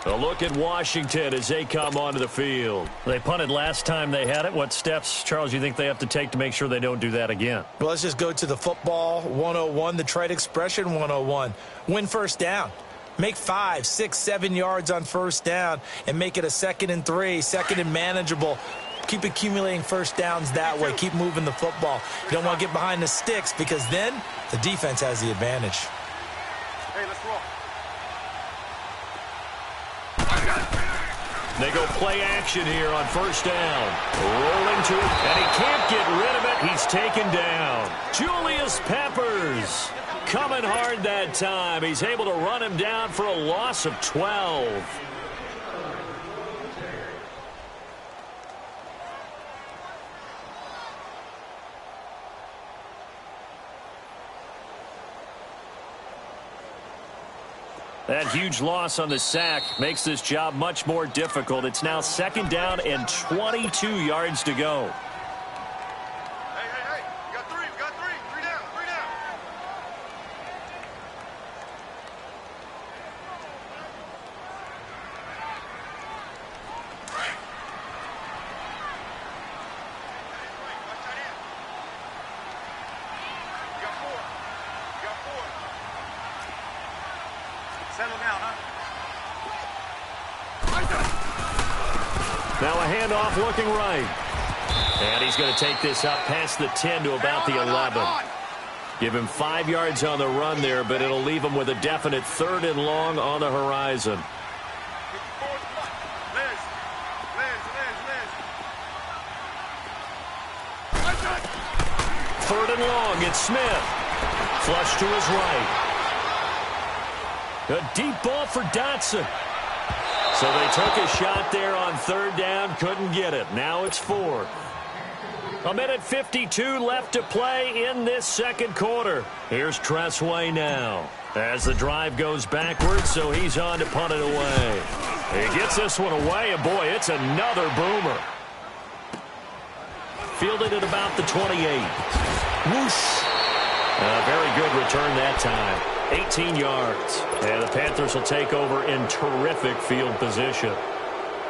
A look at Washington as they come onto the field. They punted last time they had it. What steps, Charles, you think they have to take to make sure they don't do that again? Well, let's just go to the football 101, the trite expression 101. Win first down. Make 5, 6, 7 yards on first down and make it a 2nd and 3, 2nd and manageable. Keep accumulating first downs that way. Keep moving the football. You don't want to get behind the sticks because then the defense has the advantage. Hey, let's roll. They go play action here on first down. Rolling to it, and he can't get rid of it. He's taken down. Julius Peppers coming hard that time. He's able to run him down for a loss of 12. That huge loss on the sack makes this job much more difficult. It's now 2nd down and 22 yards to go. Hey, we got three. Three down. Watch that in. We got four. Settle down, huh? Now a handoff looking right. And he's going to take this up past the 10 to about the 11. Give him 5 yards on the run there, but it'll leave him with a definite 3rd and long on the horizon. Liz. 3rd and long, it's Smith. Flush to his right. A deep ball for Dotson. So they took a shot there on 3rd down, couldn't get it. Now it's 4th. 1:52 left to play in this 2nd quarter. Here's Tressway now as the drive goes backwards, so he's on to punt it away. He gets this one away, and boy, it's another boomer. Fielded at about the 28. Whoosh. A very good return that time. 18 yards. And the Panthers will take over in terrific field position.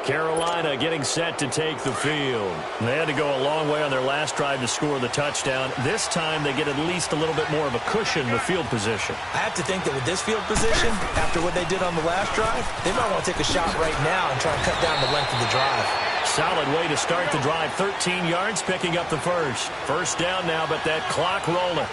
Carolina getting set to take the field. They had to go a long way on their last drive to score the touchdown. This time they get at least a little bit more of a cushion with field position. I have to think that with this field position, after what they did on the last drive, they might want to take a shot right now and try and cut down the length of the drive. Solid way to start the drive. 13 yards, picking up the first. 1st down now, but that clock rolling.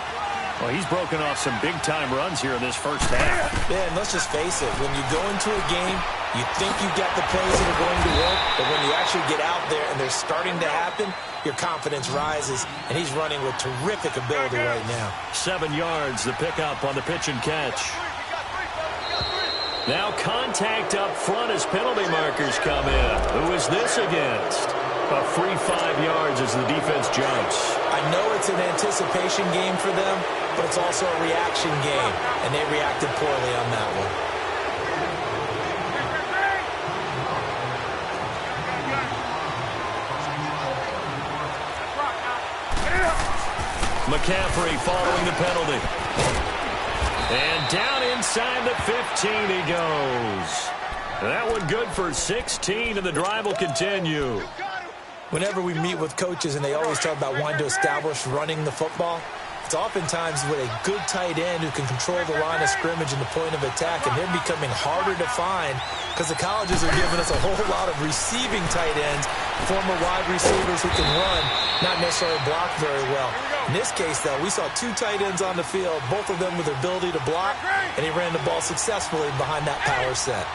Well, he's broken off some big-time runs here in this 1st half. Yeah, and let's just face it. When you go into a game, you think you've got the plays that are going to work, but when you actually get out there and they're starting to happen, your confidence rises, and he's running with terrific ability right now. 7 yards, the pickup on the pitch and catch. Now contact up front as penalty markers come in. Who is this against? A free 5 yards as the defense jumps. I know it's an anticipation game for them, but it's also a reaction game, and they reacted poorly on that one. McCaffrey following the penalty. And down inside the 15 he goes. That one good for 16, and the drive will continue. Whenever we meet with coaches and they always talk about wanting to establish running the football, it's oftentimes with a good tight end who can control the line of scrimmage and the point of attack, and they're becoming harder to find because the colleges are giving us a whole lot of receiving tight ends, former wide receivers who can run, not necessarily block very well. In this case, though, we saw 2 tight ends on the field, both of them with the ability to block, and he ran the ball successfully behind that power set.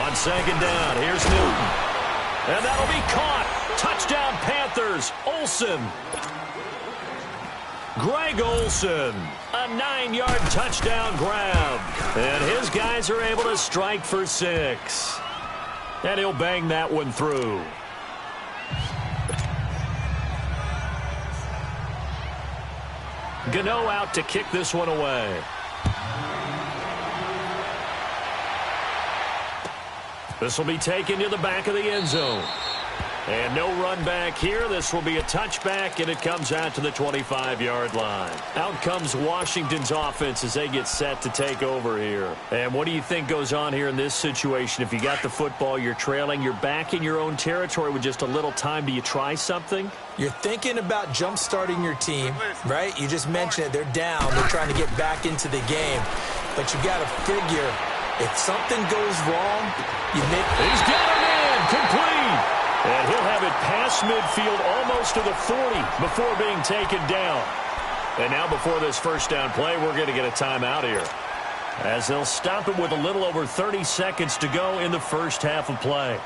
On 2nd down, here's Newton. And that'll be caught. Touchdown, Panthers. Olsen. Greg Olsen. A 9-yard touchdown grab. And his guys are able to strike for 6. And he'll bang that one through. Gano out to kick this one away. This will be taken to the back of the end zone. And no run back here. This will be a touchback, and it comes out to the 25-yard line. Out comes Washington's offense as they get set to take over here. And what do you think goes on here in this situation? If you got the football, you're trailing, you're back in your own territory with just a little time. Do you try something? You're thinking about jump-starting your team, right? You just mentioned it. They're down. They're trying to get back into the game. But you got to figure, if something goes wrong, you make... He's got him in, complete. And he'll have it past midfield almost to the 40 before being taken down. And now before this 1st down play, we're going to get a timeout here, as they'll stop it with a little over 30 seconds to go in the 1st half of play.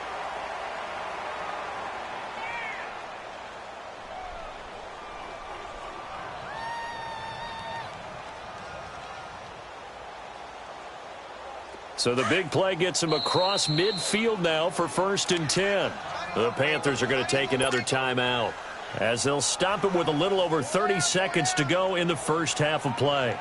So the big play gets him across midfield now for 1st and 10. The Panthers are going to take another timeout, as they'll stop it with a little over 30 seconds to go in the 1st half of play.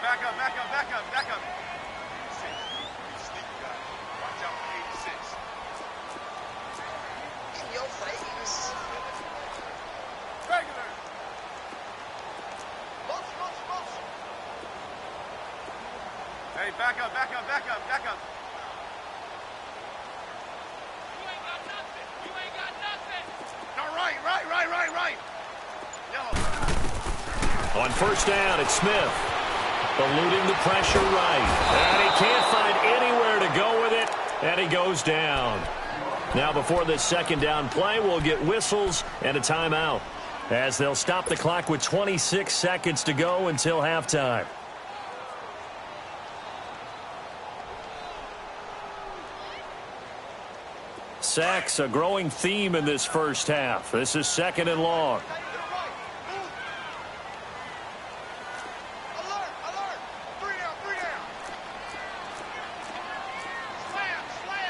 back up, back up, back up, back up. 86. You sneaky guy. Watch out for 86. In your face. Regular. Motion. Hey, back up, back up, back up, back up. You ain't got nothing. You ain't got nothing. No, right. Yellow. On first down, it's Smith. Eluding the pressure right. And he can't find anywhere to go with it. And he goes down. Now before this second down play, we'll get whistles and a timeout, as they'll stop the clock with 26 seconds to go until halftime. Sacks, a growing theme in this first half. This is second and long. Alert. 3 down. Slam.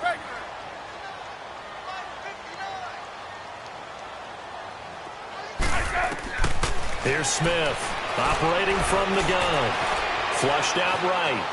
Regular. 59. Here's Smith, operating from the gun. Flushed out right.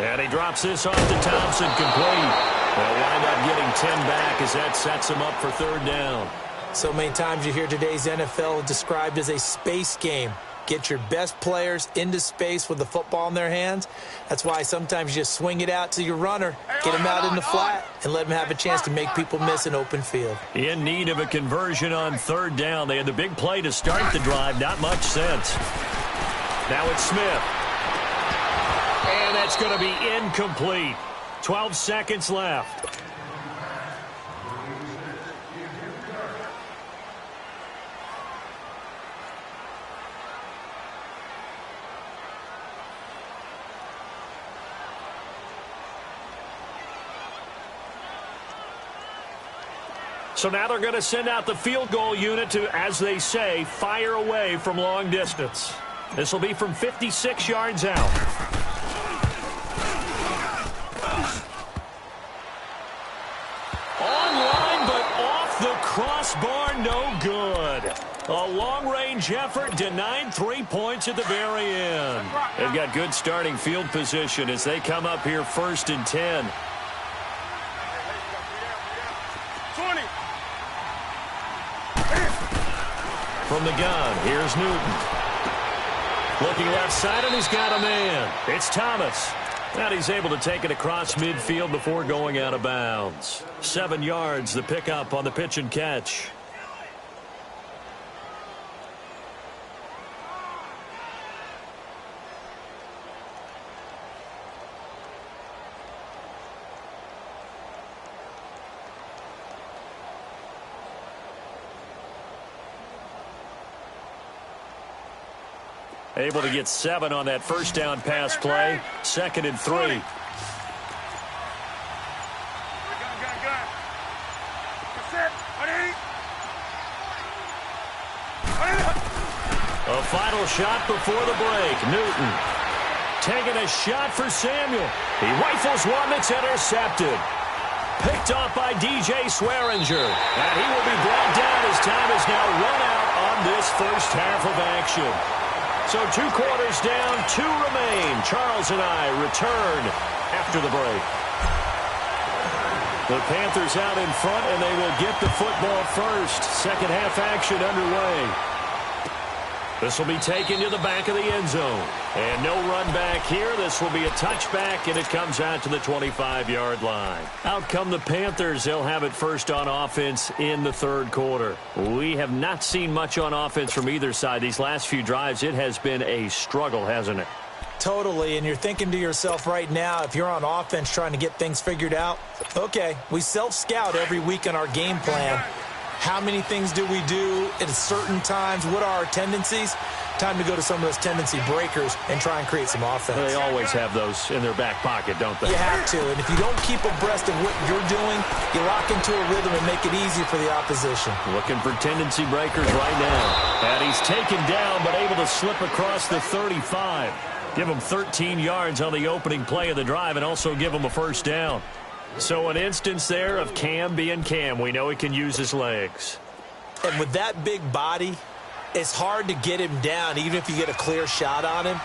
And he drops this off to Thompson, complete. They'll wind up getting 10 back as that sets him up for third down. So many times you hear today's NFL described as a space game. Get your best players into space with the football in their hands. That's why sometimes you just swing it out to your runner, get him out in the flat, and let him have a chance to make people miss an open field. In need of a conversion on third down. They had the big play to start the drive. Not much sense. Now it's Smith. And that's going to be incomplete. 12 seconds left. So now they're going to send out the field goal unit to, as they say, fire away from long distance. This will be from 56 yards out. Online, but off the crossbar, no good. A long-range effort denied 3 points at the very end. They've got good starting field position as they come up here first and 10. 20. From the gun, here's Newton. Looking left side, and he's got a man. It's Thomas. And he's able to take it across midfield before going out of bounds. 7 yards, the pickup on the pitch and catch. Able to get 7 on that first down pass play. 2nd and 3. Gun. Set. A final shot before the break. Newton taking a shot for Samuel. He rifles one that's intercepted. Picked off by DJ Swearinger. And he will be brought down as time is now run out on this first half of action. So 2 quarters down, 2 remain. Charles and I return after the break. The Panthers out in front, and they will get the football first. Second half action underway. This will be taken to the back of the end zone. And no run back here. This will be a touchback, and it comes out to the 25-yard line. Out come the Panthers. They'll have it first on offense in the third quarter. We have not seen much on offense from either side. These last few drives, it has been a struggle, hasn't it? Totally, and you're thinking to yourself right now, if you're on offense trying to get things figured out, okay, we self-scout every week on our game plan. How many things do we do at certain times? What are our tendencies? Time to go to some of those tendency breakers and try and create some offense. They always have those in their back pocket, don't they? You have to, and if you don't keep abreast of what you're doing, you lock into a rhythm and make it easy for the opposition. Looking for tendency breakers right now. And he's taken down, but able to slip across the 35. Give him 13 yards on the opening play of the drive and also give him a first down. So an instance there of Cam being Cam. We know he can use his legs. And with that big body, It's hard to get him down, even if you get a clear shot on him.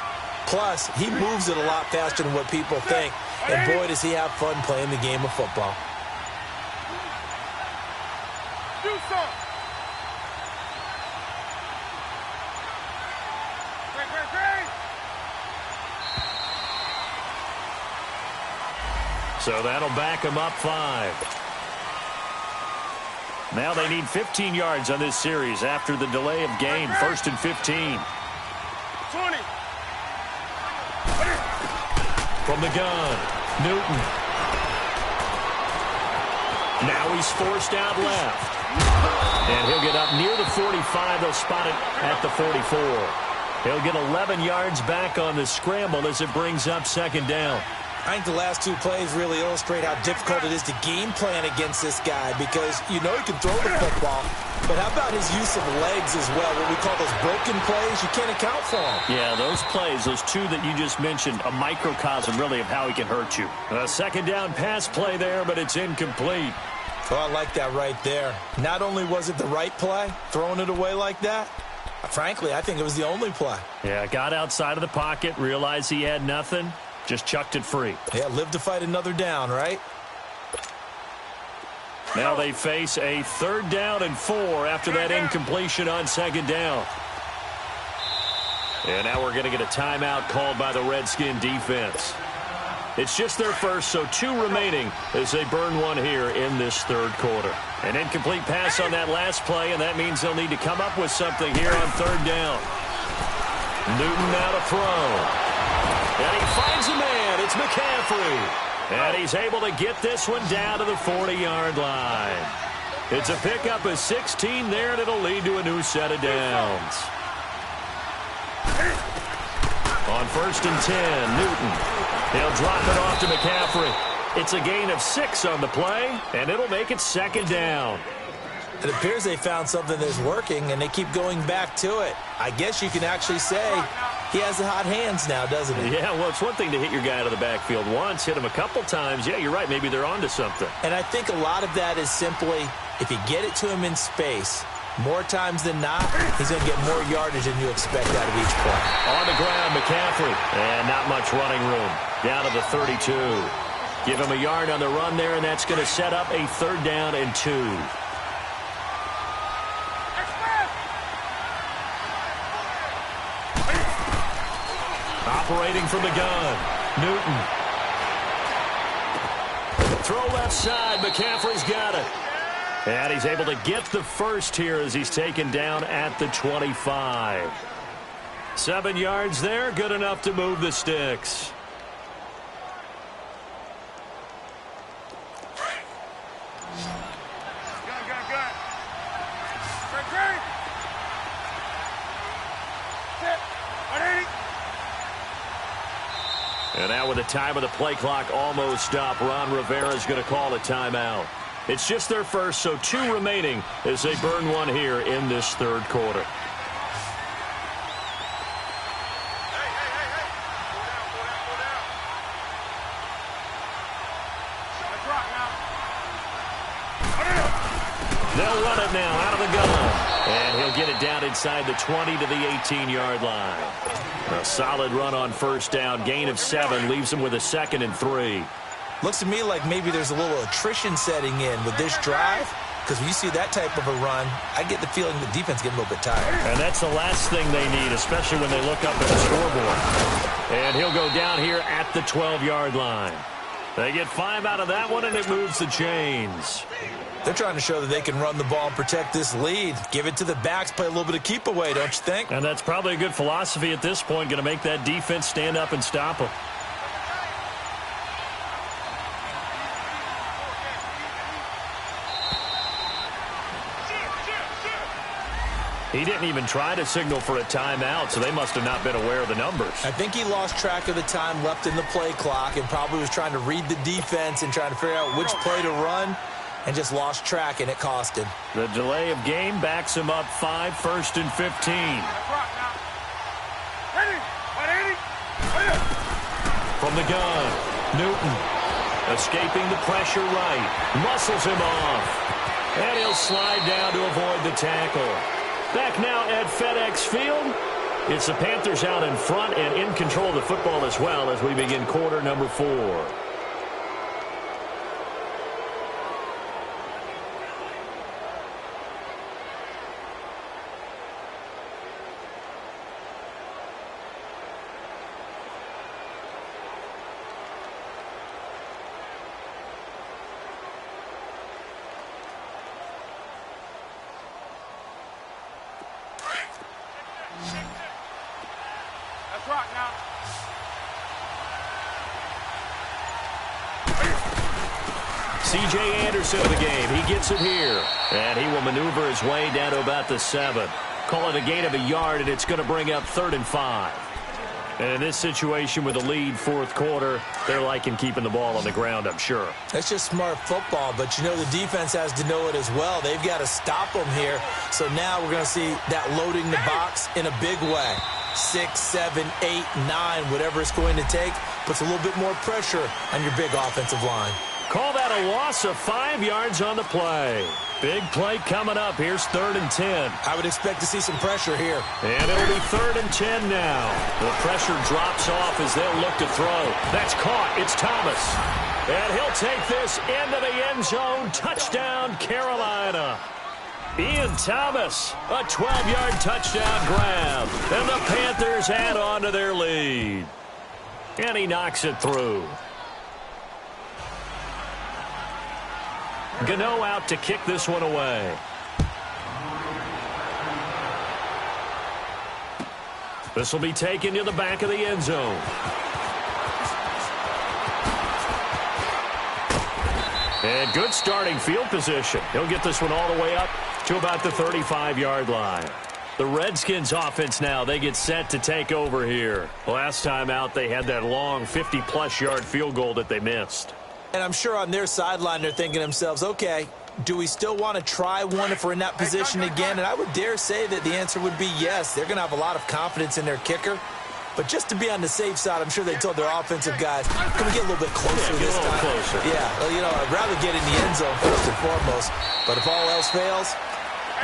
Plus, he moves it a lot faster than what people think. And boy, does he have fun playing the game of football. Do something. So that'll back him up 5. Now they need 15 yards on this series after the delay of game. 1st and 15. 20. From the gun, Newton. Now he's forced out left. And he'll get up near the 45. They'll spot it at the 44. He'll get 11 yards back on the scramble as it brings up 2nd down. I think the last 2 plays really illustrate how difficult it is to game plan against this guy because you know he can throw the football, but how about his use of legs as well, what we call those broken plays? You can't account for them. Yeah, those plays, those 2 that you just mentioned, a microcosm really of how he can hurt you. A 2nd down pass play there, but it's incomplete. Oh, I like that right there. Not only was it the right play, throwing it away like that, frankly, I think it was the only play. Yeah, got outside of the pocket, realized he had nothing. Just chucked it free. Yeah, live to fight another down, right? Now they face a 3rd down and 4 after that incompletion on 2nd down. And now we're going to get a timeout called by the Redskin defense. It's just their first, so 2 remaining as they burn 1 here in this 3rd quarter. An incomplete pass on that last play, and that means they'll need to come up with something here on 3rd down. Newton now to throw. And he finds a man. It's McCaffrey. And he's able to get this one down to the 40-yard line. It's a pickup of 16 there, and it'll lead to a new set of downs. On 1st and 10, Newton. He'll drop it off to McCaffrey. It's a gain of 6 on the play, and it'll make it 2nd down. It appears they found something that's working, and they keep going back to it. I guess you can actually say he has the hot hands now, doesn't he? Yeah, well, it's one thing to hit your guy out of the backfield once, hit him a couple times. Yeah, you're right. Maybe they're onto something. And I think a lot of that is simply if you get it to him in space, more times than not, he's going to get more yardage than you expect out of each play. On the ground, McCaffrey. And not much running room. Down to the 32. Give him a yard on the run there, and that's going to set up a 3rd down and 2. Operating from the gun, Newton. Throw left side, McCaffrey's got it. And he's able to get the first here as he's taken down at the 25. 7 yards there, good enough to move the sticks. And now with the time of the play clock almost up, Ron Rivera's going to call a timeout. It's just their first, so 2 remaining as they burn 1 here in this 3rd quarter. They'll run it now out of the gun. And he'll get it down inside the 20 to the 18-yard line. A solid run on 1st down. Gain of 7 leaves him with a 2nd and 3. Looks to me like maybe there's a little attrition setting in with this drive. Because when you see that type of a run, I get the feeling the defense getting a little bit tired. And that's the last thing they need, especially when they look up at the scoreboard. And he'll go down here at the 12-yard line. They get 5 out of that one, and it moves the chains. They're trying to show that they can run the ball and protect this lead. Give it to the backs, play a little bit of keep away, don't you think? And that's probably a good philosophy at this point, going to make that defense stand up and stop them. He didn't even try to signal for a timeout, so they must have not been aware of the numbers. I think he lost track of the time left in the play clock and probably was trying to read the defense and trying to figure out which play to run and just lost track, and it cost him. The delay of game backs him up 5, 1st and 15. From the gun, Newton escaping the pressure right, muscles him off, and he'll slide down to avoid the tackle. Back now at FedEx Field. It's the Panthers out in front and in control of the football as well as we begin quarter number 4. Let's rock now. C.J. Anderson of the game. He gets it here. And he will maneuver his way down to about the 7. Call it a gain of a yard, and it's going to bring up 3rd and 5. And in this situation with a lead fourth quarter, they're liking keeping the ball on the ground, I'm sure. That's just smart football, but you know the defense has to know it as well. They've got to stop them here. So now we're going to see that loading the box in a big way. 6, 7, 8, 9, whatever it's going to take, puts a little bit more pressure on your big offensive line. Call that a loss of 5 yards on the play. Big play coming up. Here's 3rd and 10. I would expect to see some pressure here. And it'll be 3rd and 10 now. The pressure drops off as they'll look to throw. That's caught. It's Thomas. And he'll take this into the end zone. Touchdown, Carolina. Ian Thomas, a 12-yard touchdown grab. And the Panthers add on to their lead. And he knocks it through. Gano out to kick this one away. This will be taken to the back of the end zone. And good starting field position. He'll get this one all the way up to about the 35-yard line. The Redskins offense now, they get set to take over here. Last time out, they had that long 50-plus yard field goal that they missed. And I'm sure on their sideline they're thinking to themselves, okay, do we still want to try one if we're in that position again? And I would dare say that the answer would be yes. They're going to have a lot of confidence in their kicker. But just to be on the safe side, I'm sure they told their offensive guys, can we get a little bit closer this time? Closer. Yeah, you know, I'd rather get in the end zone first and foremost. But if all else fails,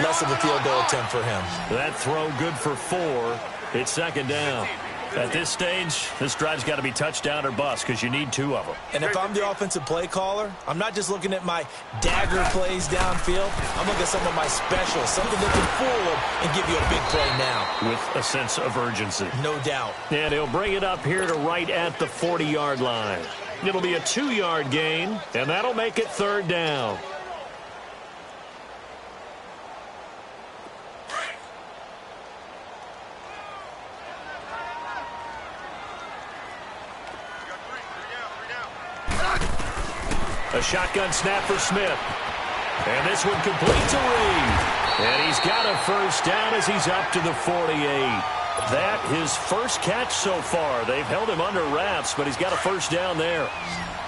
less of a field goal attempt for him. That throw good for 4. It's 2nd down. At this stage, this drive's got to be touchdown or bust because you need 2 of them. And if I'm the offensive play caller, I'm not just looking at my dagger plays downfield. I'm looking at some of my specials, something that can fool them and give you a big play now. With a sense of urgency. No doubt. And he'll bring it up here to right at the 40-yard line. It'll be a 2-yard gain, and that'll make it 3rd down. A shotgun snap for Smith. And this one complete to Reed. And he's got a first down as he's up to the 48. That his first catch so far. They've held him under wraps, but he's got a first down there.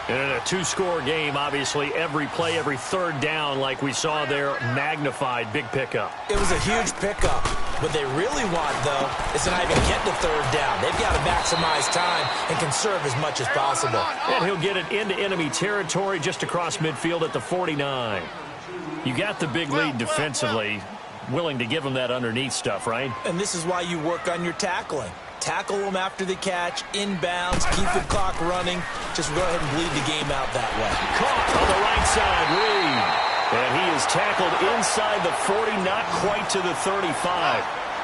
And in a 2-score game, obviously, every play, every 3rd down, like we saw there, magnified, big pickup. It was a huge pickup. What they really want, though, is to not even get to 3rd down. They've got to maximize time and conserve as much as possible. And he'll get it into enemy territory just across midfield at the 49. You got the big lead defensively, willing to give him that underneath stuff, right? And this is why you work on your tackling. Tackle them after the catch, inbounds, keep the clock running. Just go ahead and bleed the game out that way. Caught on the right side, Reed. And he is tackled inside the 40, not quite to the 35.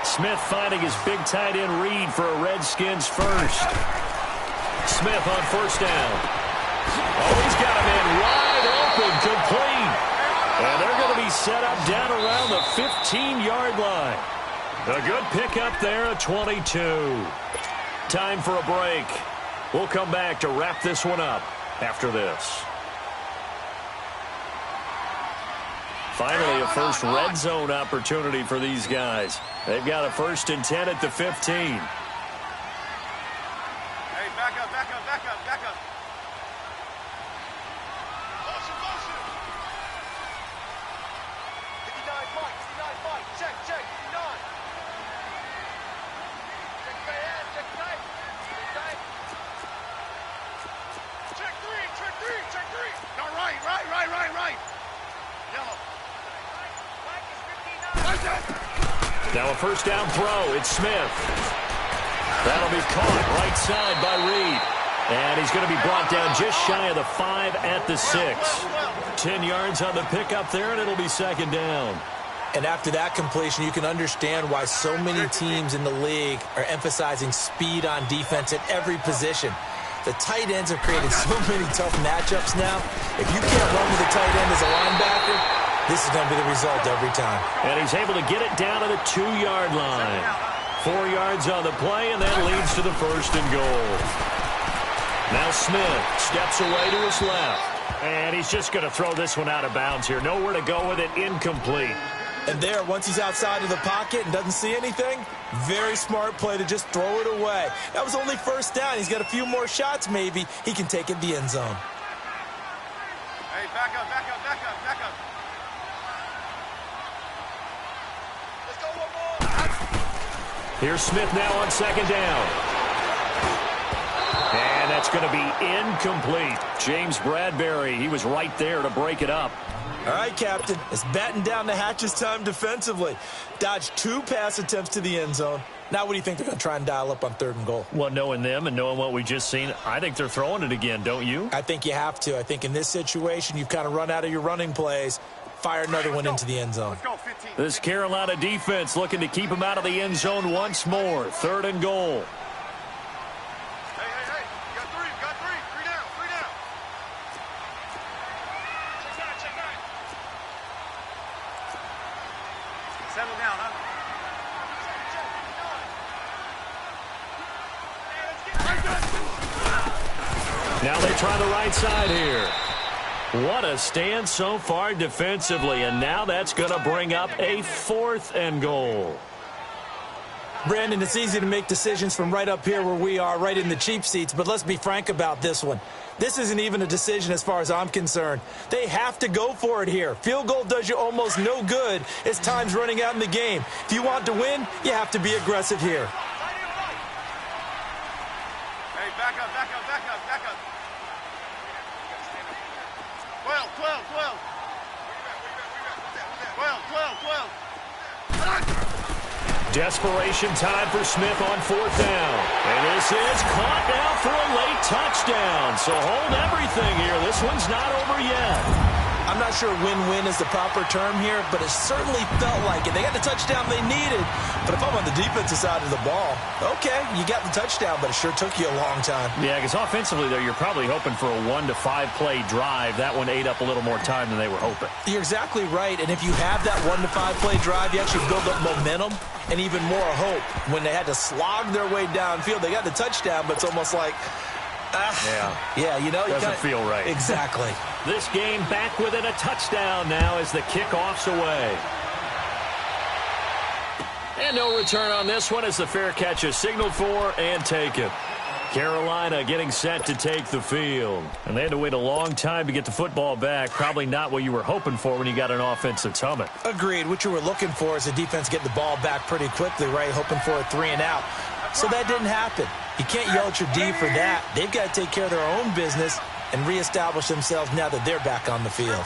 Smith finding his big tight end Reed for a Redskins first. Smith on first down. Oh, he's got him in wide open, complete. And they're going to be set up down around the 15-yard line. A good pickup there at 22. Time for a break. We'll come back to wrap this one up after this. Finally, a first red zone opportunity for these guys. They've got a 1st and 10 at the 15. Hey, back up, back up, back up, back up. Motion, motion. 59 Mike, check, 59. Check right hand, check right. Check 3. No, right. Yellow. Now a first down throw. It's Smith. That'll be caught right side by Reed. And he's going to be brought down just shy of the 5 at the 6. 10 yards on the pickup there, and it'll be second down. And after that completion, you can understand why so many teams in the league are emphasizing speed on defense at every position. The tight ends have created so many tough matchups now. If you can't run with a tight end as a linebacker, this is going to be the result every time. And he's able to get it down to the 2-yard line. 4 yards on the play, and that leads to the first and goal. Now Smith steps away to his left. And he's just going to throw this one out of bounds here. Nowhere to go with it, incomplete. And there, once he's outside of the pocket and doesn't see anything, very smart play to just throw it away. That was only first down. He's got a few more shots, maybe. He can take it the end zone. Hey, back up, back up, back up, back up. Let's go one more. Here's Smith now on second down. And that's going to be incomplete. James Bradbury, he was right there to break it up. All right, Captain, it's batten down the hatches time defensively. Dodged 2 pass attempts to the end zone. Now what do you think they're going to try and dial up on 3rd and goal? Well, knowing them and knowing what we just seen, I think they're throwing it again, don't you? I think you have to. I think in this situation, you've kind of run out of your running plays. Fire another one into the end zone. Let's go, 15. This Carolina defense looking to keep him out of the end zone once more. 3rd and goal. Hey, hey, hey. You got 3, you got 3. 3 down, 3 down. Check that. Settle down, huh? Now they try the right side here. What a stand so far defensively, and now that's going to bring up a 4th and goal. Brandon, it's easy to make decisions from right up here where we are, right in the cheap seats, but let's be frank about this one. This isn't even a decision as far as I'm concerned. They have to go for it here. Field goal does you almost no good as time's running out in the game. If you want to win, you have to be aggressive here. Hey, back up, back up, back up, back up. 12, 12, 12. 12, 12, 12. Desperation time for Smith on 4th down. And this is caught now for a late touchdown. So hold everything here. This one's not over yet. I'm not sure win-win is the proper term here, but it certainly felt like it. They got the touchdown they needed, but if I'm on the defensive side of the ball, okay, you got the touchdown, but it sure took you a long time. Yeah, because offensively, though, you're probably hoping for a 1 to 5 play drive. That one ate up a little more time than they were hoping. You're exactly right, and if you have that 1 to 5 play drive, you actually build up momentum and even more hope. When they had to slog their way downfield, they got the touchdown, but it's almost like, yeah, you know, doesn't feel right. Exactly. This game back within a touchdown now as the kickoff's away. And no return on this one as the fair catch is signaled for and taken. Carolina getting set to take the field. And they had to wait a long time to get the football back. Probably not what you were hoping for when you got an offense that's humming. Agreed. What you were looking for is the defense getting the ball back pretty quickly, right? Hoping for a 3 and out. So that didn't happen. You can't yell at your D for that. They've got to take care of their own business and reestablish themselves now that they're back on the field.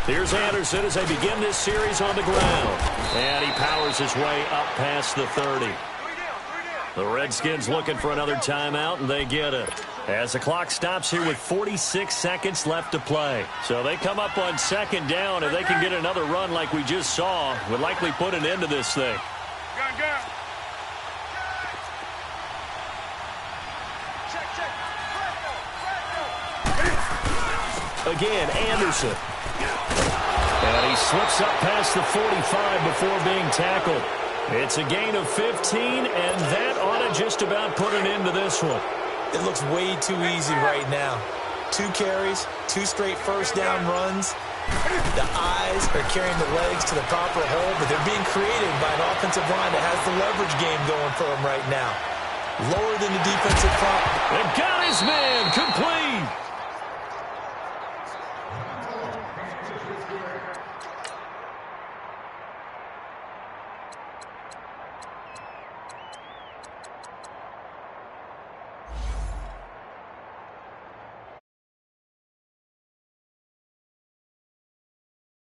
Here's Anderson as they begin this series on the ground. And he powers his way up past the 30. The Redskins looking for another timeout, and they get it. As the clock stops here with 46 seconds left to play. So they come up on 2nd down. If they can get another run like we just saw, would likely put an end to this thing. Gun. Again, Anderson. And he slips up past the 45 before being tackled. It's a gain of 15, and that ought to just about put an end to this one. It looks way too easy right now. 2 carries, 2 straight first down runs. The eyes are carrying the legs to the proper hole, but they're being created by an offensive line that has the leverage game going for them right now. Lower than the defensive front. And got his man complete.